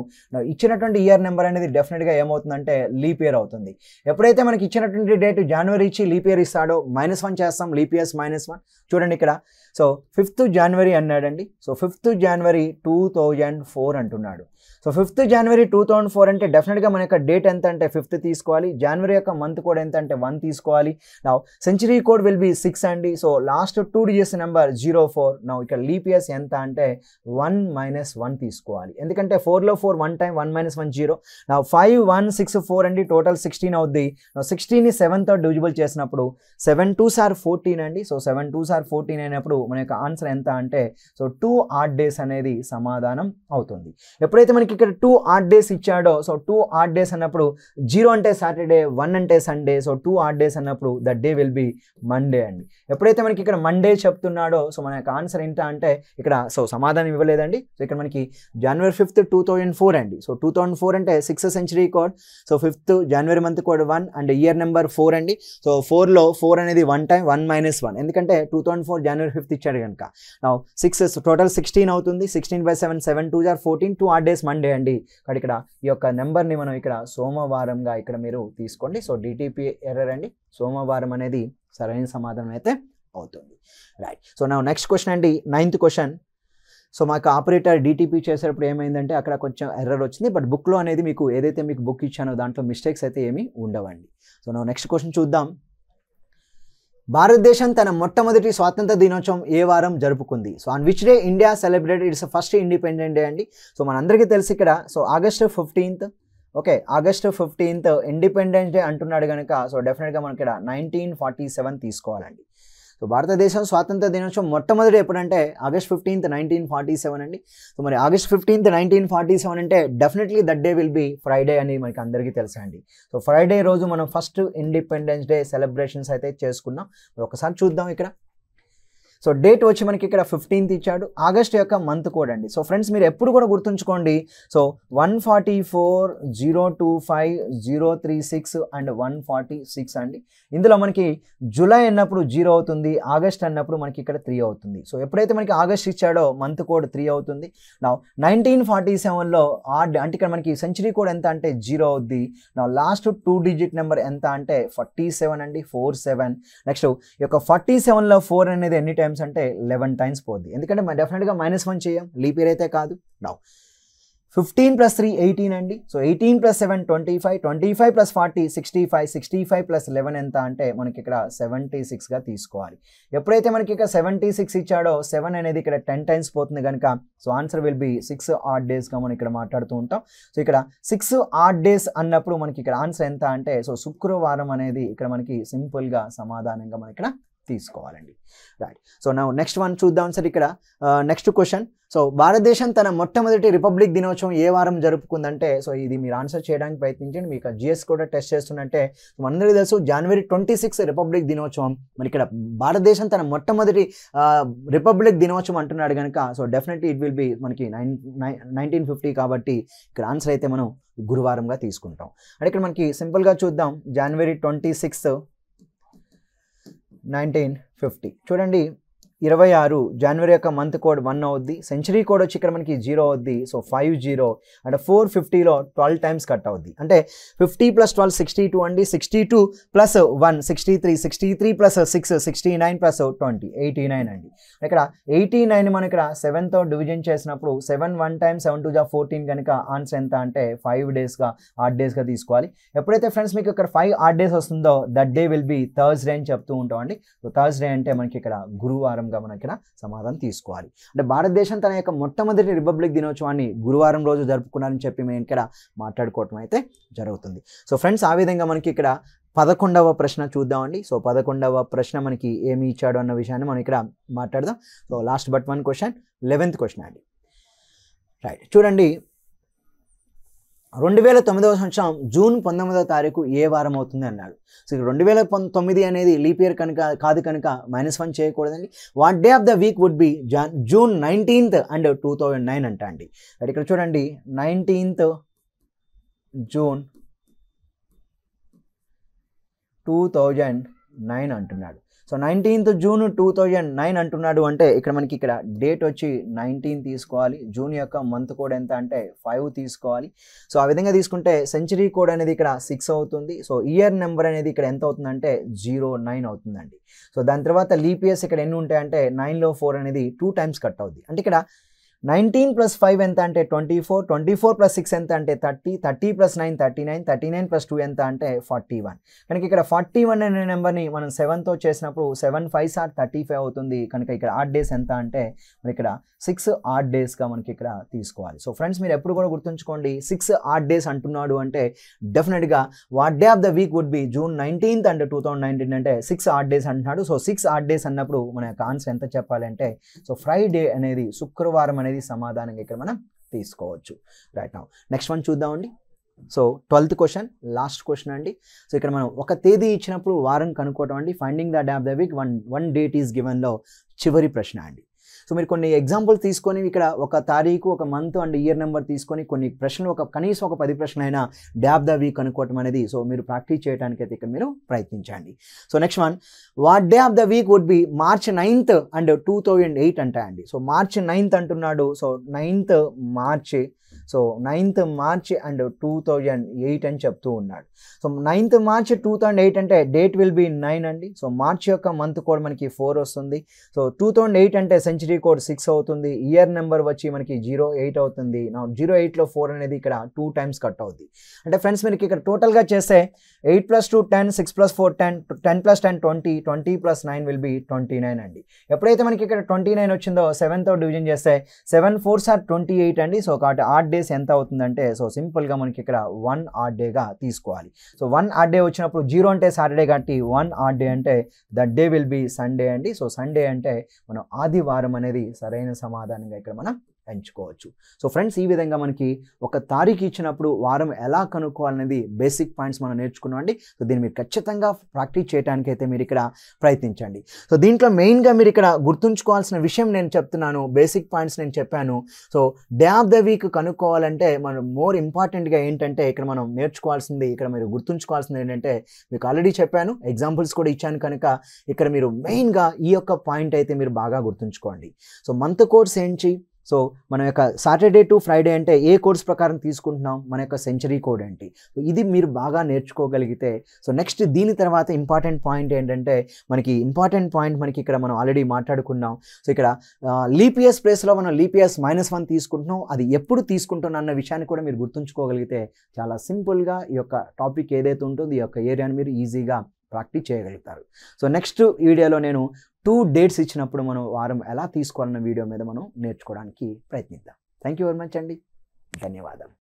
ఇచ్చినటువంటి ఇయర్ నెంబర్ అనేది డెఫినెట్గా ఏమవుతుందంటే లీప్ ఇయర్ అవుతుంది. ఎప్పుడైతే మనకి ఇచ్చినటువంటి డేట్ జనవరి ఇచ్చి లీప్ ఇయర్ ఇస్తాడో -1 చేస్తాం, లీప్ ఇయర్స్ -1. చూడండి ఇక్కడ సో 5th జనవరి అన్నాడండి. సో 5th జనవరి 2004 అంటున్నాడు. సో 5th జనవరి 2004 అంటే డెఫినెట్గా మన యొక్క డేట్ ఎంత అంటే 5th తీసుకోవాలి, జనవరి యొక్క మంత్ కోడ్ ఎంత అంటే 1 తీసుకోవాలి. Now century code will be 6 అండి. So last 2 digits number 04. Now ఇక్కడ లీప్ ఇయర్స్ ఎంత అంటే 1 - 1 తీసుకోవాలి, ఎందుకంటే 4లో 4 1 టైం, 1 - 1 0. నౌ 5 1 6 4 అండి, టోటల్ 16 అవుద్ది. నౌ 16ని 7తో డివిజిబుల్ చేసినప్పుడు 7 2s are 14 అండి. సో 7 2s are 14 అయినప్పుడు మన యొక్క ఆన్సర్ ఎంత అంటే సో 2 ఆడ్ డేస్ అనేది సమాధానం అవుతుంది. ఎప్పుడైతే మనకి ఇక్కడ 2 ఆడ్ డేస్ ఇచ్చాడో సో 2 ఆడ్ డేస్ అన్నప్పుడు 0 అంటే సాటర్డే, 1 అంటే సండే. సో 2 ఆడ్ డేస్ అన్నప్పుడు the day will be Monday అండి. ఎప్పుడైతే మనకి ఇక్కడ మండే చెప్తున్నాడో సో మన యొక్క ఆన్సర్ ఎంత అంటే ఇక్కడ సో సమాధానం ఇవ్వలేదండి. సో ఇక్కడ మనకి January 5th 2004 అండి. సో 2004 అంటే 6th century code. So 5th January month code 1 and year number 4 అండి. సో 4లో 4 అనేది 1 టైం, 1 - 1 ఎందుకంటే 2004 January 5th ఇచ్చాడు కనుక. నౌ 6 టోటల్ 16 అవుతుంది. 16/7 7 2s are 14, 2 odd days Monday అండి. ఇక్కడ ఈ యొక్క నెంబర్ని మనం ఇక్కడ సోమవారంగా ఇక్కడ మీరు తీసుకోండి. సో డిటిపి ఎర్రర్ అండి, సోమవారం అనేది సరైన సమాధానం అయితే అవుతుంది. రైట్. సో నా నెక్స్ట్ క్వశ్చన్ అండి 9th క్వశ్చన్. సో మాకు ఆపరేటర్ డిటిపి చేసేటప్పుడు ఏమైందంటే అక్కడ కొంచెం ఎర్రర్ వచ్చింది, బట్ బుక్లో అనేది మీకు ఏదైతే మీకు బుక్ ఇచ్చానో దాంట్లో మిస్టేక్స్ అయితే ఏమీ ఉండవండి. సో నా నెక్స్ట్ క్వశ్చన్ చూద్దాం. భారతదేశం తన మొట్టమొదటి స్వాతంత్ర దినోత్సవం ఏ వారం జరుపుకుంది? So on which day India celebrated its first independent day అండి. సో మనందరికీ తెలుసు ఇక్కడ so August 15th. Okay, August 15th independence day అంటున్నాడు కనుక సో డెఫినెట్గా మనకి ఇక్కడ 1947 తీసుకోవాలండి. సో భారతదేశం స్వాతంత్ర దినోత్సవం మొట్టమొదటి ఎప్పుడంటే August 15th 1947 అండి. సో మరి August 15th 1947 అంటే definitely that day will be Friday అని మనకి అందరికీ తెలుసా అండి. సో ఫ్రైడే రోజు మనం ఫస్ట్ ఇండిపెండెన్స్ డే సెలబ్రేషన్స్ అయితే చేసుకున్నాం. మరి ఒకసారి చూద్దాం ఇక్కడ. సో డేట్ వచ్చి మనకి ఇక్కడ 15th ఇచ్చాడు, ఆగస్ట్ యొక్క మంత్ కోడ్ అండి. సో ఫ్రెండ్స్ మీరు ఎప్పుడు కూడా గుర్తుంచుకోండి, సో 144, 025, 036 అండ్ 146 అండి. ఇందులో మనకి జూలై అన్నప్పుడు 0 అవుతుంది, ఆగస్ట్ అన్నప్పుడు మనకి ఇక్కడ 3 అవుతుంది. సో ఎప్పుడైతే మనకి ఆగస్ట్ ఇచ్చాడో మంత్ కోడ్ 3 అవుతుంది. నా 1947లో ఆడ్ అంటే ఇక్కడ మనకి సెంచరీ కోడ్ ఎంత అంటే 0 అవుద్ది. నా లాస్ట్ 2 డిజిట్ నెంబర్ ఎంత అంటే 47 అండి, 47. నెక్స్ట్ ఈ యొక్క 47లో 4 అనేది ఎన్ని టైమ్స్ అంటే 11 టైమ్స్ పోద్ది, ఎందుకంటే డెఫినెట్గా -1 చేయం, లీప్ ఇయర్ అయితే కాదు. నా 15 + 3 18 అండి. సో 18 + 7 25, 25 + 40 65, 65 + 11 ఎంత అంటే మనకి ఇక్కడ 76గా తీసుకోవాలి. ఎప్పుడైతే మనకి ఇక్కడ 76 ఇచ్చాడో 7 అనేది ఇక్కడ 10 టైమ్స్ పోతుంది కనుక so answer will be 6 odd డేస్గా మనం ఇక్కడ మాట్లాడుతూ ఉంటాం. సో ఇక్కడ 6 ఆడ్ డేస్ అన్నప్పుడు మనకి ఇక్కడ ఆన్సర్ ఎంత అంటే సో శుక్రవారం అనేది ఇక్కడ మనకి సింపుల్గా సమాధానంగా మనం ఇక్కడ తీసుకోవాలండి. రైట్. సో నా నెక్స్ట్ వన్ చూద్దాం సార్. ఇక్కడ నెక్స్ట్ క్వశ్చన్. సో భారతదేశం తన మొట్టమొదటి రిపబ్లిక్ దినోత్సవం ఏ వారం జరుపుకుందంటే సో ఇది మీరు ఆన్సర్ చేయడానికి ప్రయత్నించండి. మీకు జిఎస్ కూడా టెస్ట్ చేస్తున్నట్టే మనందరికీ తెలుసు January 26 రిపబ్లిక్ దినోత్సవం. మరి ఇక్కడ భారతదేశం తన మొట్టమొదటి రిపబ్లిక్ దినోత్సవం అంటున్నాడు కనుక so definitely it will be మనకి 1950 కాబట్టి ఇక్కడ ఆన్సర్ అయితే మనం గురువారంగా తీసుకుంటాం. అంటే ఇక్కడ మనకి సింపుల్గా చూద్దాం. January 26, 1950 చూడండి. 26 జనవరి యొక్క మంత్ కోడ్ 1 అవుద్ది, సెంచరీ కోడ్ వచ్చి ఇక్కడ మనకి 0 అవుద్ది. సో 50 అంటే 450లో 12 టైమ్స్ కట్ అవుద్ది. అంటే 50 + 12 62 అండి, 62 + 1 63, 63 + 6 69 + 20 89 అండి. ఇక్కడ 89 మనం ఇక్కడ 7తో డివిజన్ చేసినప్పుడు 7 1 టైమ్ 7 2 14 కనుక ఆన్సర్ ఎంత అంటే 5 డేస్గా ఆడ్ డేస్గా తీసుకోవాలి. ఎప్పుడైతే ఫ్రెండ్స్ మీకు ఇక్కడ 5 ఆడ్ డేస్ వస్తుందో that day will be Thursday అని చెప్తూ ఉంటాం అండి. సో థర్స్డే అంటే మనకి ఇక్కడ గురువారం మనం ఇక్కడ సమాధానం తీసుకోవాలి. అంటే భారతదేశం తన యొక్క మొట్టమొదటి రిపబ్లిక్ దినోత్సవాన్ని గురువారం రోజు జరుపుకున్నారని చెప్పి మేము ఇక్కడ మాట్లాడుకోవటం అయితే జరుగుతుంది. సో ఫ్రెండ్స్ ఆ విధంగా మనకి ఇక్కడ 11వ ప్రశ్న చూద్దామండి. సో 11వ ప్రశ్న మనకి ఏమి ఇచ్చాడు అన్న విషయాన్ని మనం ఇక్కడ మాట్లాడదాం. So last but one question, 11th question అండి. రైట్. చూడండి, 2009వ సంవత్సరం జూన్ 19వ తారీఖు ఏ వారం అవుతుంది అన్నాడు. సో ఇక్కడ 2009 అనేది లీప్ ఇయర్ కనుక కాదు కనుక -1 చేయకూడదండి. What day of the week would be June 19th and 2009 అంట అండి. ఇక్కడ చూడండి 19th జూన్ 2009 అంటున్నాడు. సో 19th జూన్ 2009 అంటున్నాడు అంటే ఇక్కడ మనకి ఇక్కడ డేట్ వచ్చి 19 తీసుకోవాలి, జూన్ యొక్క మంత్ కోడ్ ఎంత అంటే 5 తీసుకోవాలి. సో ఆ విధంగా తీసుకుంటే సెంచరీ కోడ్ అనేది ఇక్కడ 6 అవుతుంది. సో ఇయర్ నెంబర్ అనేది ఇక్కడ ఎంత అవుతుందంటే 09 అవుతుందండి. సో దాని తర్వాత లీప్ ఇయర్స్ ఇక్కడ ఎన్ని ఉంటాయంటే 9లో 4 అనేది 2 టైమ్స్ కట్ అవుద్ది. అంటే ఇక్కడ 19 + 5 ఎంత అంటే 24, 24 + 6 ఎంత అంటే 30, 30 + 9 39, 39 + 2 ఎంత అంటే 41. కనుక ఇక్కడ 41 అనే నెంబర్ని మనం 7తో చేసినప్పుడు 7 5s are 35 అవుతుంది. కనుక ఇక్కడ ఆడ్ డేస్ ఎంత అంటే మరి ఇక్కడ 6 ఆడ్ డేస్గా మనకి ఇక్కడ తీసుకోవాలి. సో ఫ్రెండ్స్ మీరు ఎప్పుడు కూడా గుర్తుంచుకోండి, 6 ఆడ్ డేస్ అంటున్నాడు అంటే డెఫినెట్గా what day of the week would be June 19th and 2019 అంటే 6 ఆడ్ డేస్ అంటున్నాడు. సో 6 ఆడ్ డేస్ అన్నప్పుడు మన యొక్క ఆన్సర్ ఎంత చెప్పాలంటే సో ఫ్రైడే అనేది శుక్రవారం అనేది సమాధానంగా ఇక్కడ మనం తీసుకోవచ్చు. రైట్ నౌ నెక్స్ట్ వన్ చూద్దామండి. So 12th question, last question అండి. సో ఇక్కడ మనం ఒక తేదీ ఇచ్చినప్పుడు వారం కనుక్కోవటం అండి. Finding the day of the week, one date is గివెన్లో చివరి ప్రశ్న అండి. సో మీరు కొన్ని ఎగ్జాంపుల్స్ తీసుకొని ఇక్కడ ఒక తారీఖు, ఒక మంత్ అండ్ ఇయర్ నెంబర్ తీసుకొని కొన్ని ప్రశ్నలు కనీసం ఒక 10 ప్రశ్నలు అయినా డే ఆఫ్ ద వీక్ అనుకోవటం అనేది సో మీరు ప్రాక్టీస్ చేయడానికి అయితే ఇక్కడ మీరు ప్రయత్నించండి. So next one, what day of the week would be March 9th and 2008 అంటాయండి. సో March 9th అంటున్నాడు. So 9th March, so 9th March and 2008 అని చెప్తూ ఉన్నాడు. సో 9th మార్చ్ 2008 అంటే డేట్ విల్ బి 9 అండి. సో మార్చ్ యొక్క month code మనకి 4 వస్తుంది. సో 2008 అంటే సెంచరీ కోడ్ 6 అవుతుంది. ఇయర్ నెంబర్ వచ్చి మనకి 08 అవుతుంది. 08లో 4 అనేది ఇక్కడ 2 టైమ్స్ కట్ అవుతుంది. అంటే ఫ్రెండ్స్ మనకి ఇక్కడ టోటల్గా చేస్తే 8 + 2 10, 6 + 4 10, 10 + 10 20, 20 + 9 విల్ బి 29 అండి. ఎప్పుడైతే మనకి ఇక్కడ 29 వచ్చిందో 7తో డివిజన్ చేస్తే 7 4s are 28 అండి. సో కాబట్టి ఆడ్ డేస్ ఎంత అవుతుందంటే సో సింపుల్గా మనకి ఇక్కడ 1 ఆడ్ డేగా తీసుకోవాలి. సో 1 ఆడ్ డే వచ్చినప్పుడు 0 అంటే సాటర్డే కాబట్టి 1 ఆడ్ డే అంటే that day will be Sunday అండి. సో సండే అంటే మనం ఆదివారం అనేది సరైన సమాధానంగా ఇక్కడ మనం ఎంచుకోవచ్చు. సో ఫ్రెండ్స్, ఈ విధంగా మనకి ఒక తారీఖు ఇచ్చినప్పుడు వారం ఎలా కనుక్కోవాలనేది బేసిక్ పాయింట్స్ మనం నేర్చుకున్నాం అండి. సో దీన్ని మీరు ఖచ్చితంగా ప్రాక్టీస్ చేయడానికి అయితే మీరు ఇక్కడ ప్రయత్నించండి. సో దీంట్లో మెయిన్గా మీరు ఇక్కడ గుర్తుంచుకోవాల్సిన విషయం నేను చెప్తున్నాను, బేసిక్ పాయింట్స్ నేను చెప్పాను. So day of the week కనుక్కోవాలంటే మనం మోర్ ఇంపార్టెంట్గా ఏంటంటే ఇక్కడ మనం నేర్చుకోవాల్సింది, ఇక్కడ మీరు గుర్తుంచుకోవాల్సింది ఏంటంటే మీకు ఆల్రెడీ చెప్పాను, ఎగ్జాంపుల్స్ కూడా ఇచ్చాను కనుక ఇక్కడ మీరు మెయిన్గా ఈ యొక్క పాయింట్ అయితే మీరు బాగా గుర్తుంచుకోండి. సో మంత్ కోర్స్ ఏంటి, సో మన యొక్క సాటర్డే టు ఫ్రైడే అంటే ఏ కోర్స్ ప్రకారం తీసుకుంటున్నాం, మన యొక్క సెంచరీ కోడ్ ఏంటి, ఇది మీరు బాగా నేర్చుకోగలిగితే సో నెక్స్ట్ దీని తర్వాత ఇంపార్టెంట్ పాయింట్ ఏంటంటే మనకి ఇంపార్టెంట్ పాయింట్ మనకి ఇక్కడ మనం ఆల్రెడీ మాట్లాడుకున్నాం. సో ఇక్కడ లీప్ ఇయర్స్ ప్లేస్లో మనం లీప్ ఇయర్స్ -1 తీసుకుంటున్నాం, అది ఎప్పుడు తీసుకుంటున్నాం అన్న విషయాన్ని కూడా మీరు గుర్తుంచుకోగలిగితే చాలా సింపుల్గా ఈ యొక్క టాపిక్ ఏదైతే ఉంటుందో ఈ యొక్క ఏరియాని మీరు ఈజీగా ప్రాక్టీస్ చేయగలుగుతారు. సో నెక్స్ట్ వీడియోలో నేను 2 డేట్స్ ఇచ్చినప్పుడు మనం వారం ఎలా తీసుకోవాలన్న వీడియో మీద మనం నేర్చుకోవడానికి ప్రయత్నిద్దాం. థ్యాంక్ యూ వెరీ మచ్ అండి. ధన్యవాదాలు.